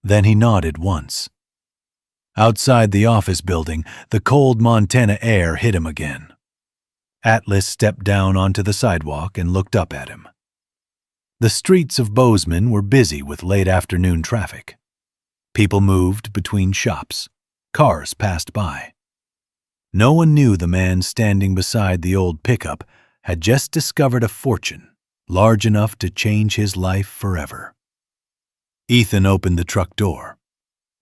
Then he nodded once. Outside the office building, the cold Montana air hit him again. Atlas stepped down onto the sidewalk and looked up at him. The streets of Bozeman were busy with late afternoon traffic. People moved between shops. Cars passed by. No one knew the man standing beside the old pickup had just discovered a fortune large enough to change his life forever. Ethan opened the truck door.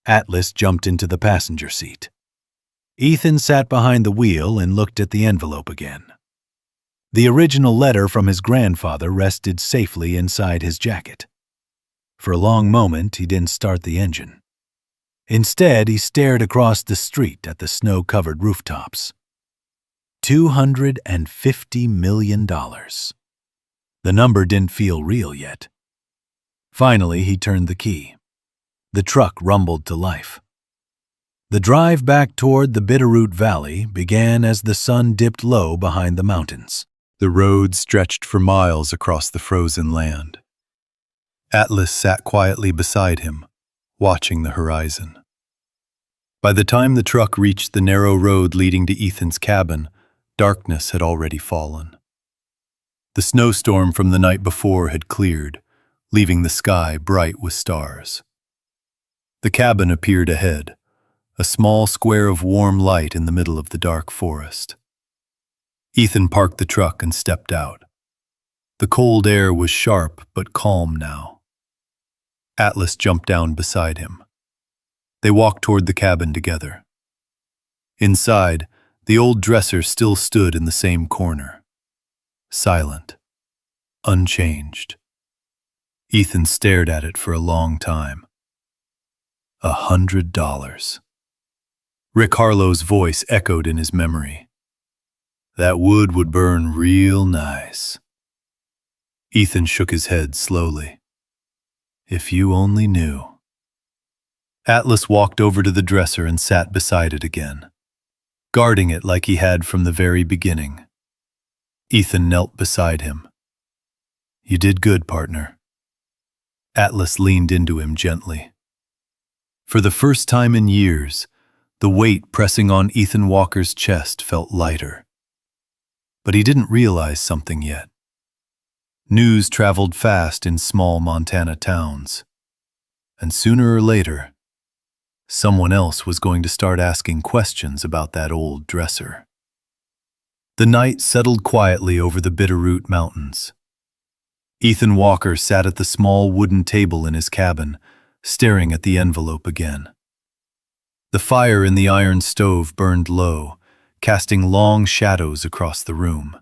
Atlas jumped into the passenger seat. Ethan sat behind the wheel and looked at the envelope again. The original letter from his grandfather rested safely inside his jacket. For a long moment, he didn't start the engine. Instead, he stared across the street at the snow-covered rooftops. $250 million. The number didn't feel real yet. Finally, he turned the key. The truck rumbled to life. The drive back toward the Bitterroot Valley began as the sun dipped low behind the mountains. The road stretched for miles across the frozen land. Atlas sat quietly beside him, watching the horizon. By the time the truck reached the narrow road leading to Ethan's cabin, darkness had already fallen. The snowstorm from the night before had cleared, leaving the sky bright with stars. The cabin appeared ahead, a small square of warm light in the middle of the dark forest. Ethan parked the truck and stepped out. The cold air was sharp but calm now. Atlas jumped down beside him. They walked toward the cabin together. Inside, the old dresser still stood in the same corner, silent. unchanged. Ethan stared at it for a long time. $100. Rick Harlow's voice echoed in his memory. That wood would burn real nice. Ethan shook his head slowly. If you only knew. Atlas walked over to the dresser and sat beside it again, guarding it like he had from the very beginning. Ethan knelt beside him. You did good, partner. Atlas leaned into him gently. For the first time in years, the weight pressing on Ethan Walker's chest felt lighter. But he didn't realize something yet. News traveled fast in small Montana towns. And sooner or later, someone else was going to start asking questions about that old dresser. The night settled quietly over the Bitterroot Mountains. Ethan Walker sat at the small wooden table in his cabin, staring at the envelope again. The fire in the iron stove burned low, casting long shadows across the room.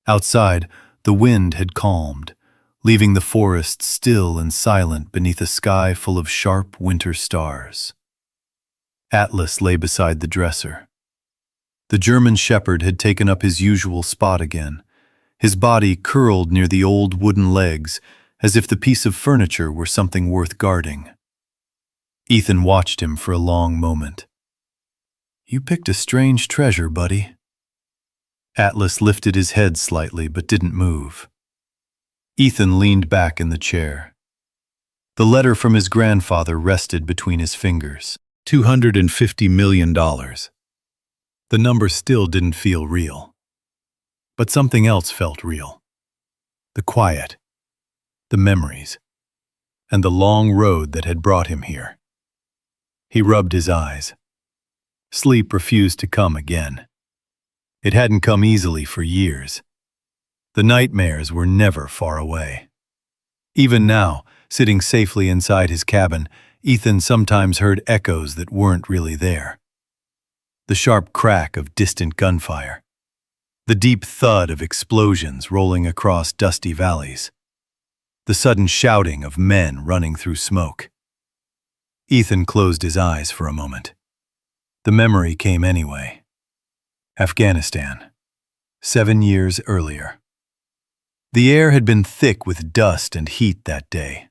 Outside, the wind had calmed, leaving the forest still and silent beneath a sky full of sharp winter stars. Atlas lay beside the dresser. The German shepherd had taken up his usual spot again, his body curled near the old wooden legs, as if the piece of furniture were something worth guarding. Ethan watched him for a long moment. You picked a strange treasure, buddy. Atlas lifted his head slightly but didn't move. Ethan leaned back in the chair. The letter from his grandfather rested between his fingers. $250 million. The number still didn't feel real. But something else felt real. The quiet, the memories, and the long road that had brought him here. He rubbed his eyes. Sleep refused to come again. It hadn't come easily for years. The nightmares were never far away. Even now, sitting safely inside his cabin, Ethan sometimes heard echoes that weren't really there. The sharp crack of distant gunfire. The deep thud of explosions rolling across dusty valleys. The sudden shouting of men running through smoke. Ethan closed his eyes for a moment. The memory came anyway. Afghanistan, 7 years earlier. The air had been thick with dust and heat that day.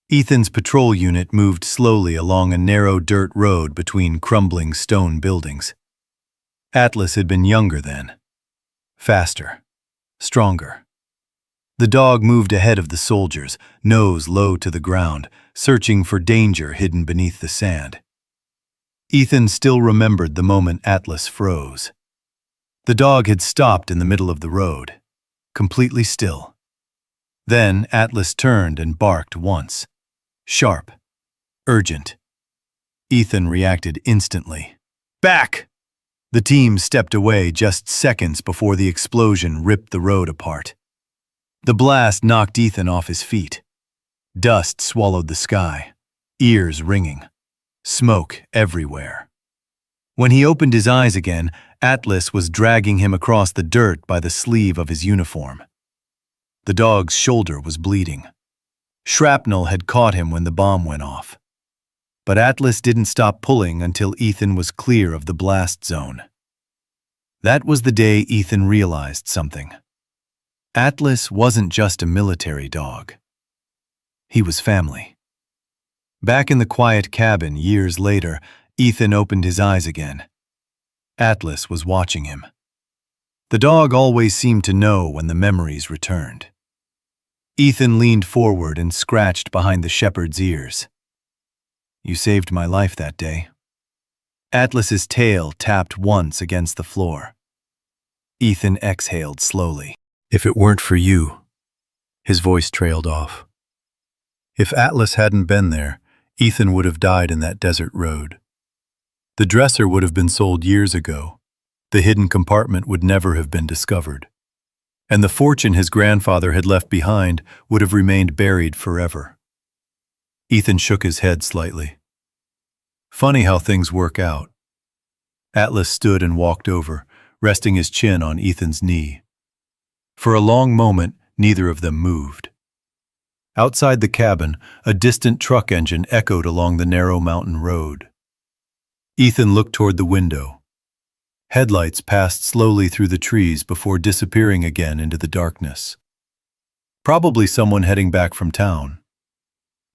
Ethan's patrol unit moved slowly along a narrow dirt road between crumbling stone buildings. Atlas had been younger then. Faster. Stronger. The dog moved ahead of the soldiers, nose low to the ground, searching for danger hidden beneath the sand. Ethan still remembered the moment Atlas froze. The dog had stopped in the middle of the road, completely still. Then Atlas turned and barked once. Sharp. Urgent. Ethan reacted instantly. Back! The team stepped away just seconds before the explosion ripped the road apart. The blast knocked Ethan off his feet. Dust swallowed the sky, ears ringing, smoke everywhere. When he opened his eyes again, Atlas was dragging him across the dirt by the sleeve of his uniform. The dog's shoulder was bleeding. Shrapnel had caught him when the bomb went off. But Atlas didn't stop pulling until Ethan was clear of the blast zone. That was the day Ethan realized something. Atlas wasn't just a military dog. He was family. Back in the quiet cabin years later, Ethan opened his eyes again. Atlas was watching him. The dog always seemed to know when the memories returned. Ethan leaned forward and scratched behind the shepherd's ears. You saved my life that day. Atlas's tail tapped once against the floor. Ethan exhaled slowly. If it weren't for you, his voice trailed off. If Atlas hadn't been there, Ethan would have died in that desert road. The dresser would have been sold years ago. The hidden compartment would never have been discovered. And the fortune his grandfather had left behind would have remained buried forever. Ethan shook his head slightly. Funny how things work out. Atlas stood and walked over, resting his chin on Ethan's knee. For a long moment, Neither of them moved. Outside the cabin, a distant truck engine echoed along the narrow mountain road. Ethan looked toward the window. Headlights passed slowly through the trees before disappearing again into the darkness. Probably someone heading back from town.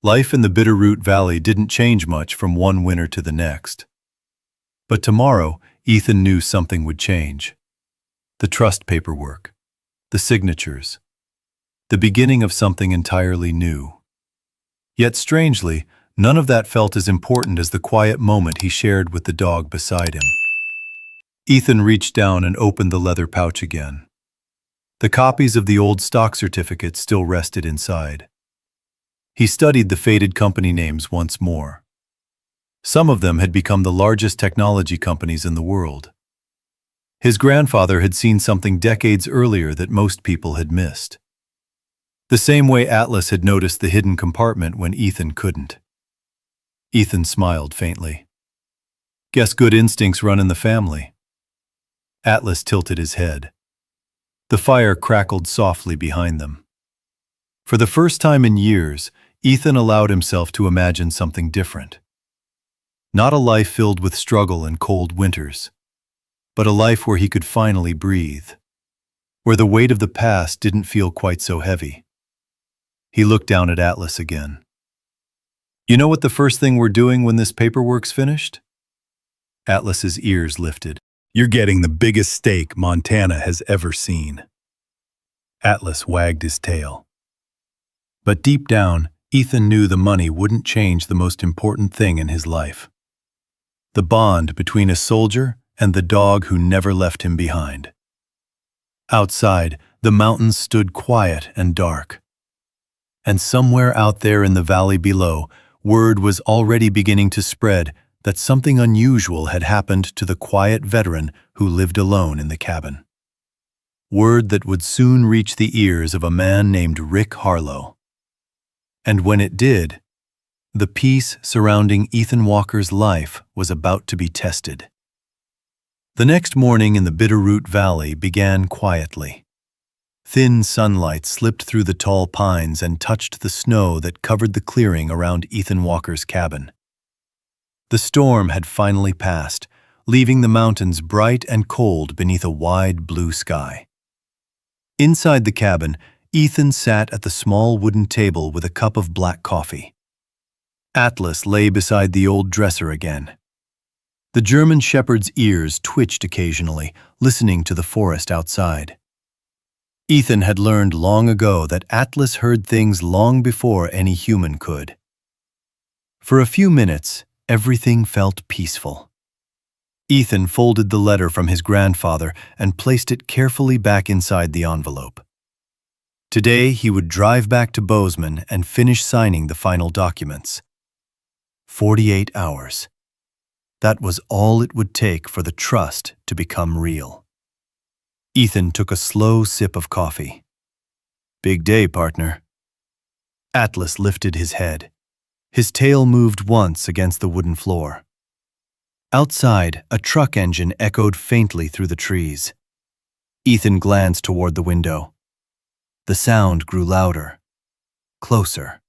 Life in the Bitterroot Valley didn't change much from one winter to the next. But tomorrow, Ethan knew something would change. The trust paperwork, the signatures, the beginning of something entirely new. Yet strangely, none of that felt as important as the quiet moment he shared with the dog beside him. Ethan reached down and opened the leather pouch again. The copies of the old stock certificates still rested inside. He studied the faded company names once more. Some of them had become the largest technology companies in the world. His grandfather had seen something decades earlier that most people had missed. The same way Atlas had noticed the hidden compartment when Ethan couldn't. Ethan smiled faintly. Guess good instincts run in the family. Atlas tilted his head. The fire crackled softly behind them. For the first time in years, Ethan allowed himself to imagine something different. Not a life filled with struggle and cold winters, but a life where he could finally breathe, where the weight of the past didn't feel quite so heavy. He looked down at Atlas again. You know what the first thing we're doing when this paperwork's finished? Atlas's ears lifted. You're getting the biggest steak Montana has ever seen. Atlas wagged his tail. But deep down, Ethan knew the money wouldn't change the most important thing in his life. The bond between a soldier and the dog who never left him behind. Outside, the mountains stood quiet and dark. And somewhere out there in the valley below, word was already beginning to spread that something unusual had happened to the quiet veteran who lived alone in the cabin. Word that would soon reach the ears of a man named Rick Harlow. And when it did, the peace surrounding Ethan Walker's life was about to be tested. The next morning in the Bitterroot Valley began quietly. Thin sunlight slipped through the tall pines and touched the snow that covered the clearing around Ethan Walker's cabin. The storm had finally passed, leaving the mountains bright and cold beneath a wide blue sky. Inside the cabin, Ethan sat at the small wooden table with a cup of black coffee. Atlas lay beside the old dresser again. The German shepherd's ears twitched occasionally, listening to the forest outside. Ethan had learned long ago that Atlas heard things long before any human could. For a few minutes, everything felt peaceful. Ethan folded the letter from his grandfather and placed it carefully back inside the envelope. Today, he would drive back to Bozeman and finish signing the final documents. 48 hours. That was all it would take for the trust to become real. Ethan took a slow sip of coffee. Big day, partner. Atlas lifted his head. His tail moved once against the wooden floor. Outside, a truck engine echoed faintly through the trees. Ethan glanced toward the window. The sound grew louder, closer.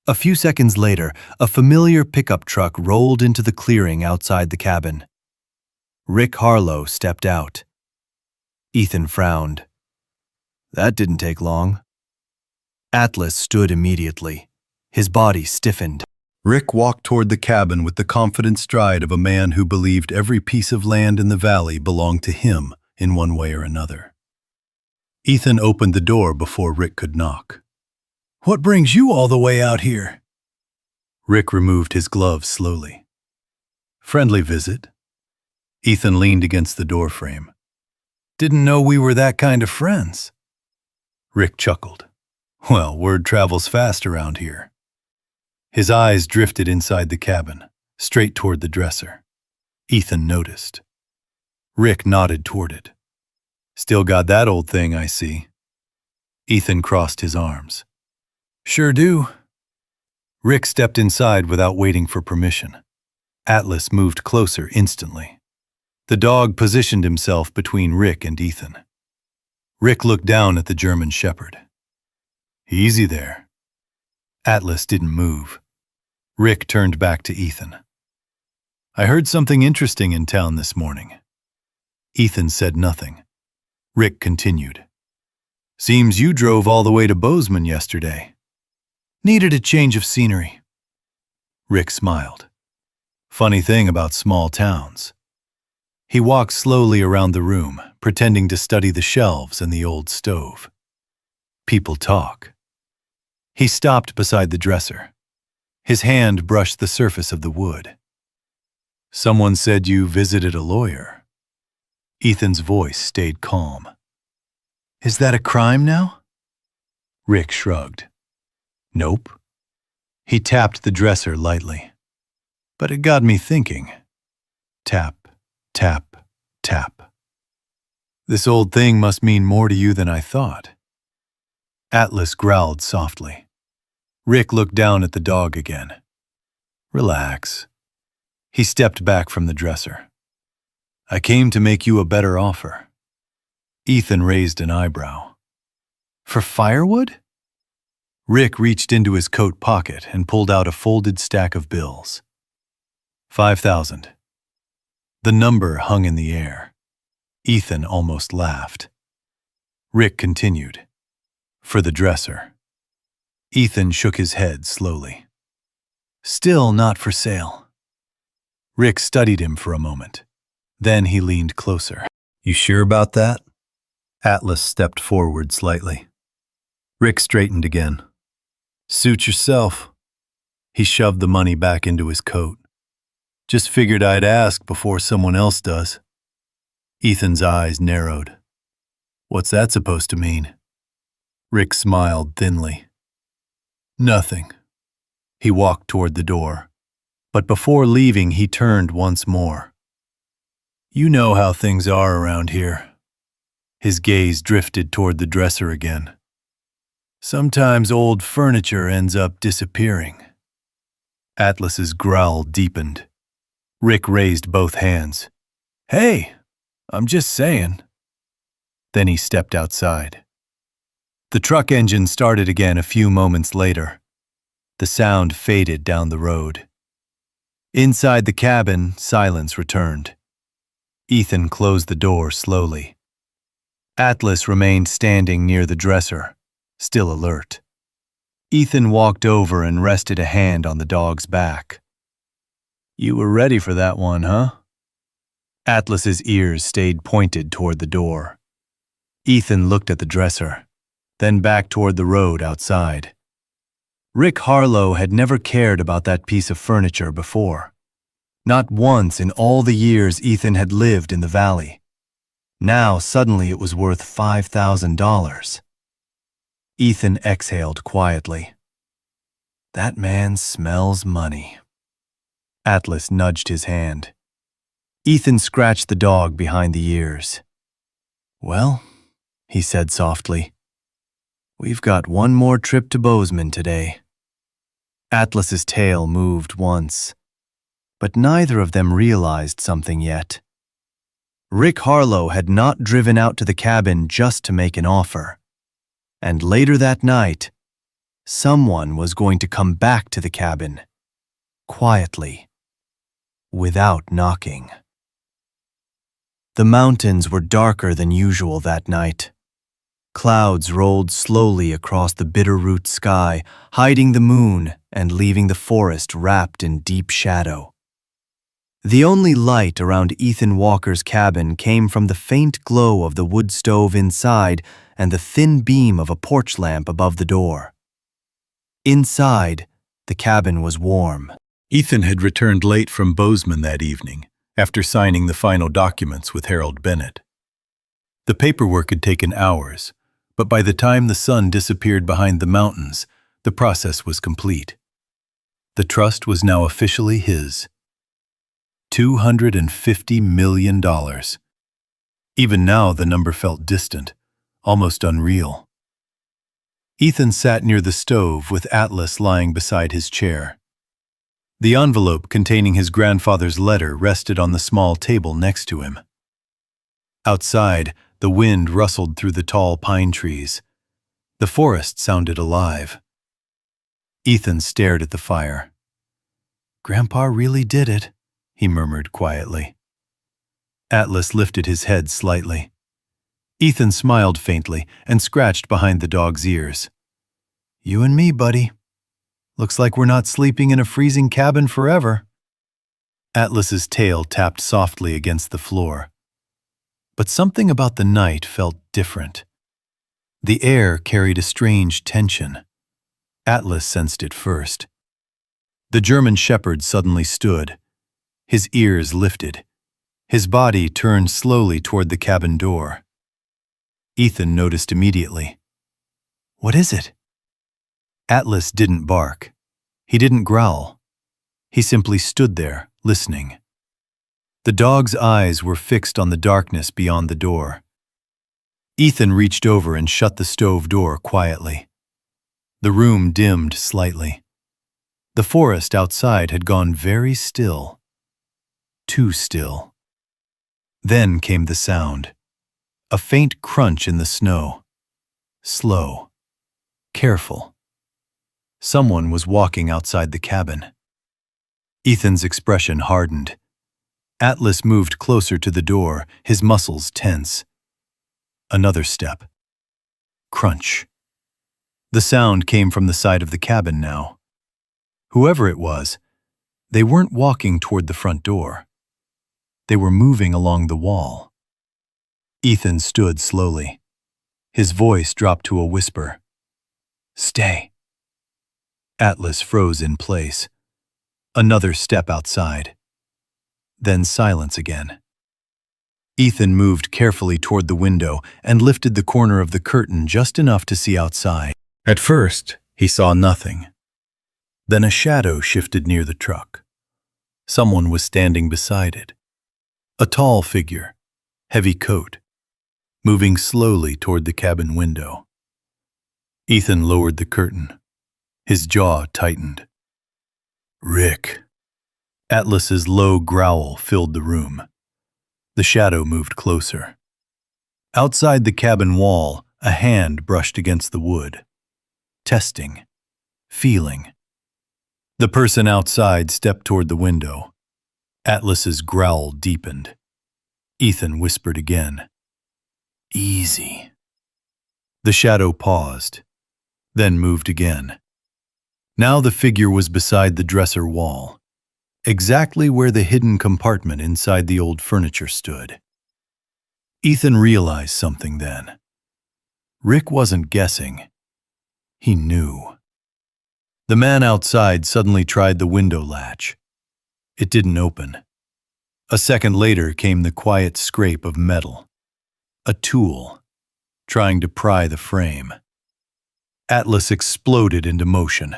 A few seconds later, a familiar pickup truck rolled into the clearing outside the cabin. Rick Harlow stepped out. Ethan frowned. That didn't take long. Atlas stood immediately. His body stiffened. Rick walked toward the cabin with the confident stride of a man who believed every piece of land in the valley belonged to him in one way or another. Ethan opened the door before Rick could knock. What brings you all the way out here? Rick removed his gloves slowly. Friendly visit. Ethan leaned against the doorframe. Didn't know we were that kind of friends. Rick chuckled. Well, word travels fast around here. His eyes drifted inside the cabin, straight toward the dresser. Ethan noticed. Rick nodded toward it. Still got that old thing, I see. Ethan crossed his arms. Sure do. Rick stepped inside without waiting for permission. Atlas moved closer instantly. The dog positioned himself between Rick and Ethan. Rick looked down at the German shepherd. Easy there. Atlas didn't move. Rick turned back to Ethan. I heard something interesting in town this morning. Ethan said nothing. Rick continued. Seems you drove all the way to Bozeman yesterday. Needed a change of scenery. Rick smiled. Funny thing about small towns. He walked slowly around the room, pretending to study the shelves and the old stove. People talk. He stopped beside the dresser. His hand brushed the surface of the wood. Someone said you visited a lawyer. Ethan's voice stayed calm. Is that a crime now? Rick shrugged. Nope. He tapped the dresser lightly. But it got me thinking. Tap, tap, tap. This old thing must mean more to you than I thought. Atlas growled softly. Rick looked down at the dog again. Relax. He stepped back from the dresser. I came to make you a better offer. Ethan raised an eyebrow. For firewood? Rick reached into his coat pocket and pulled out a folded stack of bills. 5,000. The number hung in the air. Ethan almost laughed. Rick continued. For the dresser. Ethan shook his head slowly. Still not for sale. Rick studied him for a moment. Then he leaned closer. You sure about that? Atlas stepped forward slightly. Rick straightened again. Suit yourself. He shoved the money back into his coat. Just figured I'd ask before someone else does. Ethan's eyes narrowed. What's that supposed to mean? Rick smiled thinly. Nothing. He walked toward the door. But before leaving, he turned once more. You know how things are around here. His gaze drifted toward the dresser again. Sometimes old furniture ends up disappearing. Atlas's growl deepened. Rick raised both hands. Hey, I'm just saying. Then he stepped outside. The truck engine started again a few moments later. The sound faded down the road. Inside the cabin, silence returned. Ethan closed the door slowly. Atlas remained standing near the dresser, still alert. Ethan walked over and rested a hand on the dog's back. You were ready for that one, huh? Atlas's ears stayed pointed toward the door. Ethan looked at the dresser, then back toward the road outside. Rick Harlow had never cared about that piece of furniture before. Not once in all the years Ethan had lived in the valley. Now suddenly it was worth $5,000. Ethan exhaled quietly. That man smells money. Atlas nudged his hand. Ethan scratched the dog behind the ears. Well, he said softly, we've got one more trip to Bozeman today. Atlas's tail moved once, but neither of them realized something yet. Rick Harlow had not driven out to the cabin just to make an offer. And later that night, someone was going to come back to the cabin, quietly, without knocking. The mountains were darker than usual that night. Clouds rolled slowly across the Bitterroot sky, hiding the moon and leaving the forest wrapped in deep shadow. The only light around Ethan Walker's cabin came from the faint glow of the wood stove inside and the thin beam of a porch lamp above the door. Inside, the cabin was warm. Ethan had returned late from Bozeman that evening, after signing the final documents with Harold Bennett. The paperwork had taken hours, but by the time the sun disappeared behind the mountains, the process was complete. The trust was now officially his. $250 million. Even now, the number felt distant, almost unreal. Ethan sat near the stove with Atlas lying beside his chair. The envelope containing his grandfather's letter rested on the small table next to him. Outside, The wind rustled through the tall pine trees. The forest sounded alive. Ethan stared at the fire. "Grandpa really did it," he murmured quietly. Atlas lifted his head slightly. Ethan smiled faintly and scratched behind the dog's ears. "You and me, buddy. Looks like we're not sleeping in a freezing cabin forever." Atlas's tail tapped softly against the floor. But something about the night felt different. The air carried a strange tension. Atlas sensed it first. The German shepherd suddenly stood. His ears lifted. His body turned slowly toward the cabin door. Ethan noticed immediately. "What is it?" Atlas didn't bark. He didn't growl. He simply stood there, listening. The dog's eyes were fixed on the darkness beyond the door. Ethan reached over and shut the stove door quietly. The room dimmed slightly. The forest outside had gone very still. Too still. Then came the sound. A faint crunch in the snow. Slow. Careful. Someone was walking outside the cabin. Ethan's expression hardened. Atlas moved closer to the door, his muscles tense. Another step. Crunch. The sound came from the side of the cabin now. Whoever it was, they weren't walking toward the front door. They were moving along the wall. Ethan stood slowly. His voice dropped to a whisper. "Stay." Atlas froze in place. Another step outside. Then silence again. Ethan moved carefully toward the window and lifted the corner of the curtain just enough to see outside. At first, he saw nothing. Then a shadow shifted near the truck. Someone was standing beside it. A tall figure, heavy coat, moving slowly toward the cabin window. Ethan lowered the curtain. His jaw tightened. "Rick." Atlas's low growl filled the room. The shadow moved closer. Outside the cabin wall, a hand brushed against the wood. Testing. Feeling. The person outside stepped toward the window. Atlas's growl deepened. Ethan whispered again. "Easy." The shadow paused, then moved again. Now the figure was beside the dresser wall, exactly where the hidden compartment inside the old furniture stood. Ethan realized something then. Rick wasn't guessing. He knew. The man outside suddenly tried the window latch. It didn't open. A second later came the quiet scrape of metal. A tool, trying to pry the frame. Atlas exploded into motion.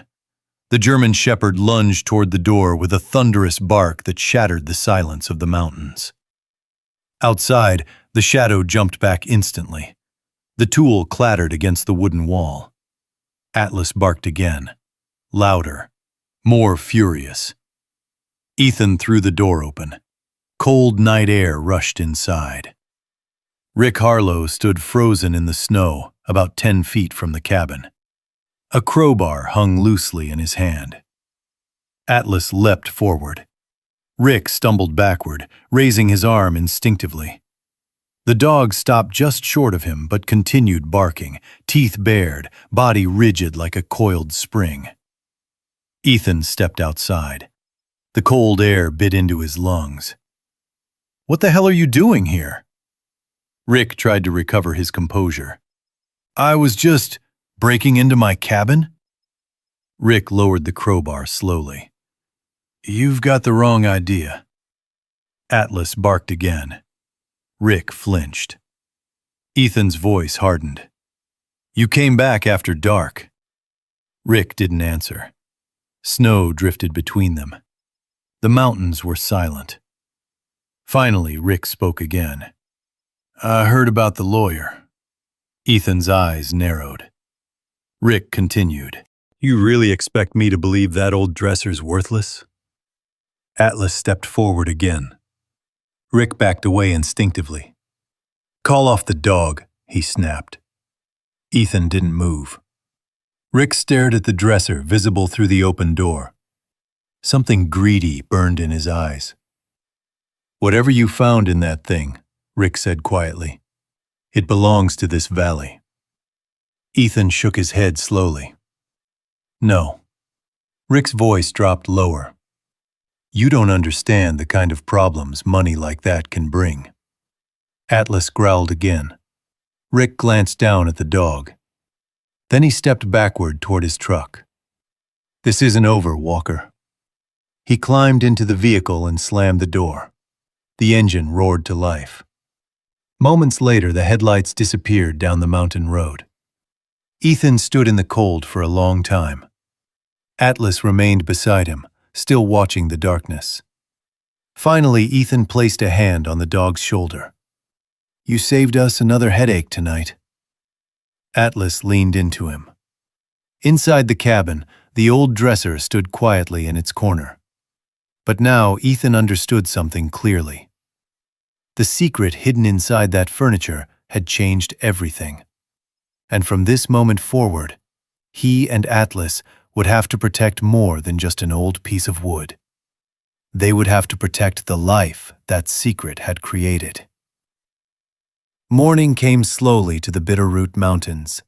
The German shepherd lunged toward the door with a thunderous bark that shattered the silence of the mountains. Outside, the shadow jumped back instantly. The tool clattered against the wooden wall. Atlas barked again, louder, more furious. Ethan threw the door open. Cold night air rushed inside. Rick Harlow stood frozen in the snow about 10 feet from the cabin. A crowbar hung loosely in his hand. Atlas leapt forward. Rick stumbled backward, raising his arm instinctively. The dog stopped just short of him but continued barking, teeth bared, body rigid like a coiled spring. Ethan stepped outside. The cold air bit into his lungs. "What the hell are you doing here?" Rick tried to recover his composure. "I was just breaking into my cabin?" Rick lowered the crowbar slowly. "You've got the wrong idea." Atlas barked again. Rick flinched. Ethan's voice hardened. "You came back after dark." Rick didn't answer. Snow drifted between them. The mountains were silent. Finally, Rick spoke again. "I heard about the lawyer." Ethan's eyes narrowed. Rick continued. "You really expect me to believe that old dresser's worthless?" Atlas stepped forward again. Rick backed away instinctively. Call off the dog, he snapped. Ethan didn't move. Rick stared at the dresser visible through the open door. Something greedy burned in his eyes. Whatever you found in that thing, Rick said quietly, it belongs to this valley. Ethan shook his head slowly. No. Rick's voice dropped lower. You don't understand the kind of problems money like that can bring. Atlas growled again. Rick glanced down at the dog. Then he stepped backward toward his truck. This isn't over, Walker. He climbed into the vehicle and slammed the door. The engine roared to life. Moments later, the headlights disappeared down the mountain road. Ethan stood in the cold for a long time. Atlas remained beside him, still watching the darkness. Finally, Ethan placed a hand on the dog's shoulder. You saved us another headache tonight. Atlas leaned into him. Inside the cabin, the old dresser stood quietly in its corner. But now Ethan understood something clearly. The secret hidden inside that furniture had changed everything. And from this moment forward, he and Atlas would have to protect more than just an old piece of wood. They would have to protect the life that secret had created. Morning came slowly to the Bitterroot Mountains.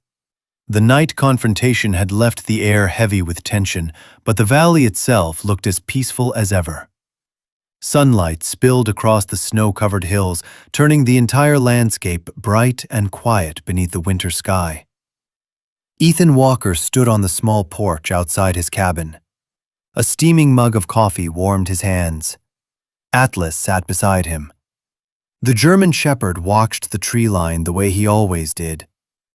The night confrontation had left the air heavy with tension, but the valley itself looked as peaceful as ever. Sunlight spilled across the snow-covered hills, turning the entire landscape bright and quiet beneath the winter sky. Ethan Walker stood on the small porch outside his cabin. A steaming mug of coffee warmed his hands. Atlas sat beside him. The German shepherd watched the tree line the way he always did,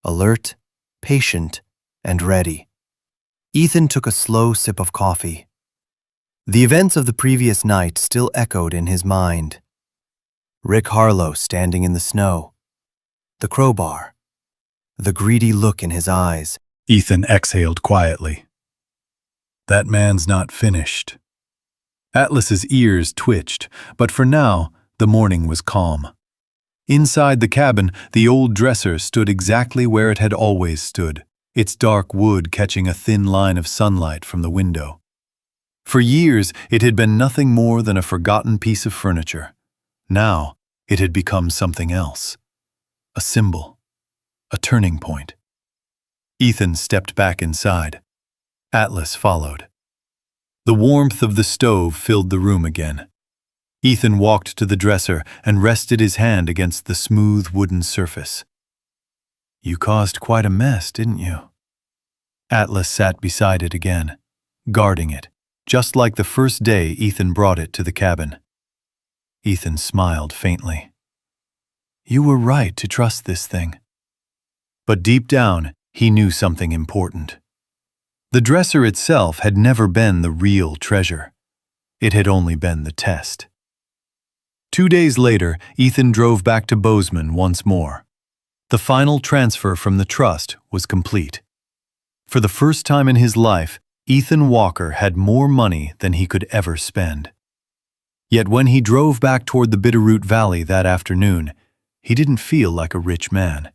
alert, patient, and ready. Ethan took a slow sip of coffee. The events of the previous night still echoed in his mind. Rick Harlow standing in the snow. The crowbar. The greedy look in his eyes. Ethan exhaled quietly. That man's not finished. Atlas's ears twitched, but for now, the morning was calm. Inside the cabin, the old dresser stood exactly where it had always stood, its dark wood catching a thin line of sunlight from the window. For years, it had been nothing more than a forgotten piece of furniture. Now, it had become something else. A symbol. A turning point. Ethan stepped back inside. Atlas followed. The warmth of the stove filled the room again. Ethan walked to the dresser and rested his hand against the smooth wooden surface. You caused quite a mess, didn't you? Atlas sat beside it again, guarding it, just like the first day Ethan brought it to the cabin. Ethan smiled faintly. You were right to trust this thing. But deep down, he knew something important. The dresser itself had never been the real treasure. It had only been the test. 2 days later, Ethan drove back to Bozeman once more. The final transfer from the trust was complete. For the first time in his life, Ethan Walker had more money than he could ever spend. Yet when he drove back toward the Bitterroot Valley that afternoon, he didn't feel like a rich man.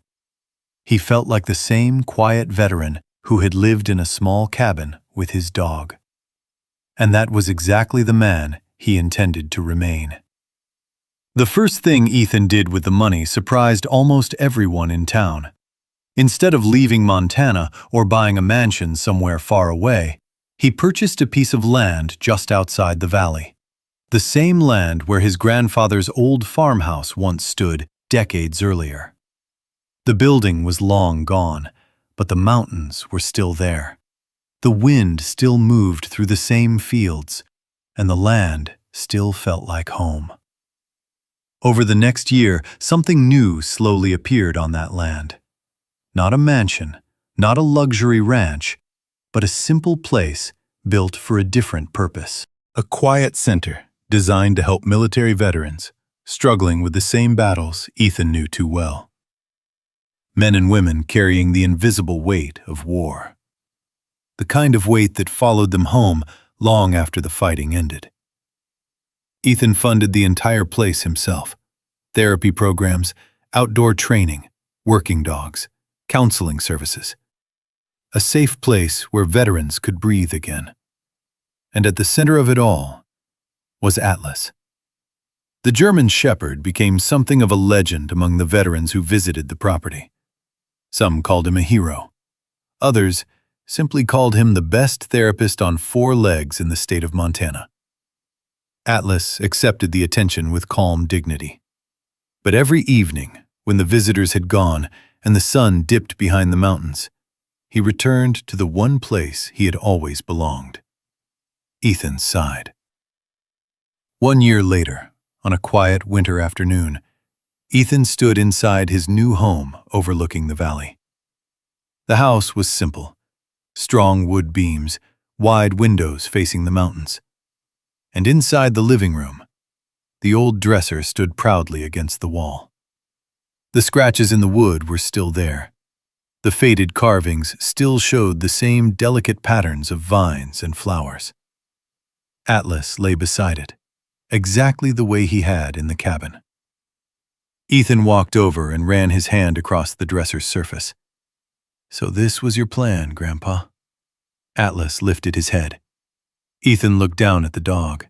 He felt like the same quiet veteran who had lived in a small cabin with his dog. And that was exactly the man he intended to remain. The first thing Ethan did with the money surprised almost everyone in town. Instead of leaving Montana or buying a mansion somewhere far away, he purchased a piece of land just outside the valley. The same land where his grandfather's old farmhouse once stood decades earlier. The building was long gone, but the mountains were still there. The wind still moved through the same fields, and the land still felt like home. Over the next year, something new slowly appeared on that land. Not a mansion, not a luxury ranch, but a simple place built for a different purpose. A quiet center designed to help military veterans struggling with the same battles Ethan knew too well. Men and women carrying the invisible weight of war. The kind of weight that followed them home long after the fighting ended. Ethan funded the entire place himself. Therapy programs, outdoor training, working dogs, counseling services. A safe place where veterans could breathe again. And at the center of it all was Atlas. The German Shepherd became something of a legend among the veterans who visited the property. Some called him a hero. Others simply called him the best therapist on 4 legs in the state of Montana. Atlas accepted the attention with calm dignity. But every evening, when the visitors had gone and the sun dipped behind the mountains, he returned to the one place he had always belonged: Ethan's side. 1 year later, on a quiet winter afternoon, Ethan stood inside his new home overlooking the valley. The house was simple: strong wood beams, wide windows facing the mountains. And inside the living room, the old dresser stood proudly against the wall. The scratches in the wood were still there. The faded carvings still showed the same delicate patterns of vines and flowers. Atlas lay beside it, exactly the way he had in the cabin. Ethan walked over and ran his hand across the dresser's surface. "So this was your plan, Grandpa?" Atlas lifted his head. Ethan looked down at the dog.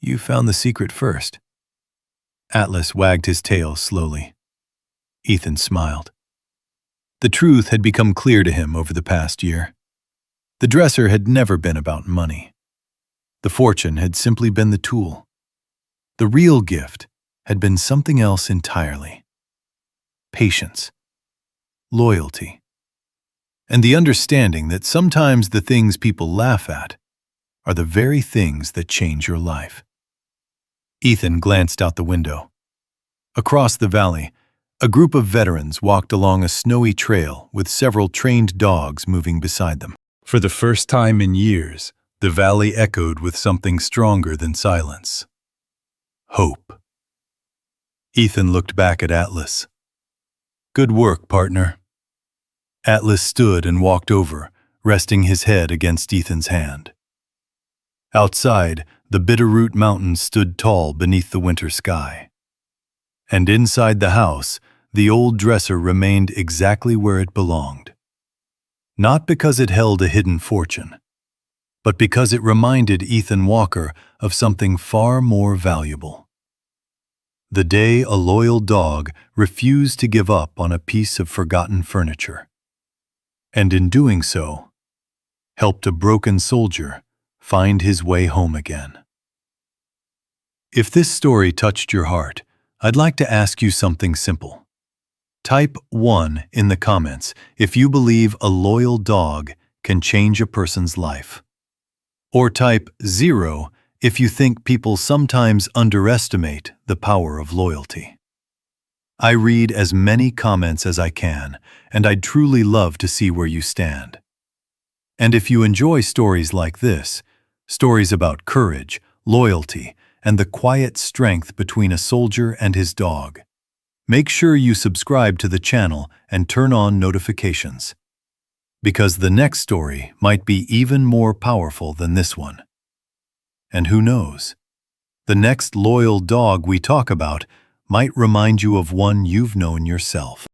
"You found the secret first." Atlas wagged his tail slowly. Ethan smiled. The truth had become clear to him over the past year. The dresser had never been about money. The fortune had simply been the tool. The real gift had been something else entirely: patience, loyalty, and the understanding that sometimes the things people laugh at are the very things that change your life. Ethan glanced out the window. Across the valley, a group of veterans walked along a snowy trail with several trained dogs moving beside them. For the first time in years, the valley echoed with something stronger than silence: hope. Ethan looked back at Atlas. "Good work, partner." Atlas stood and walked over, resting his head against Ethan's hand. Outside, the Bitterroot Mountains stood tall beneath the winter sky. And inside the house, the old dresser remained exactly where it belonged. Not because it held a hidden fortune, but because it reminded Ethan Walker of something far more valuable: the day a loyal dog refused to give up on a piece of forgotten furniture, and in doing so, helped a broken soldier find his way home again. If this story touched your heart, I'd like to ask you something simple. Type 1 in the comments if you believe a loyal dog can change a person's life. Or type 0 if you think people sometimes underestimate the power of loyalty. I read as many comments as I can, and I'd truly love to see where you stand. And if you enjoy stories like this, stories about courage, loyalty, and the quiet strength between a soldier and his dog, make sure you subscribe to the channel and turn on notifications. Because the next story might be even more powerful than this one. And who knows? The next loyal dog we talk about might remind you of one you've known yourself.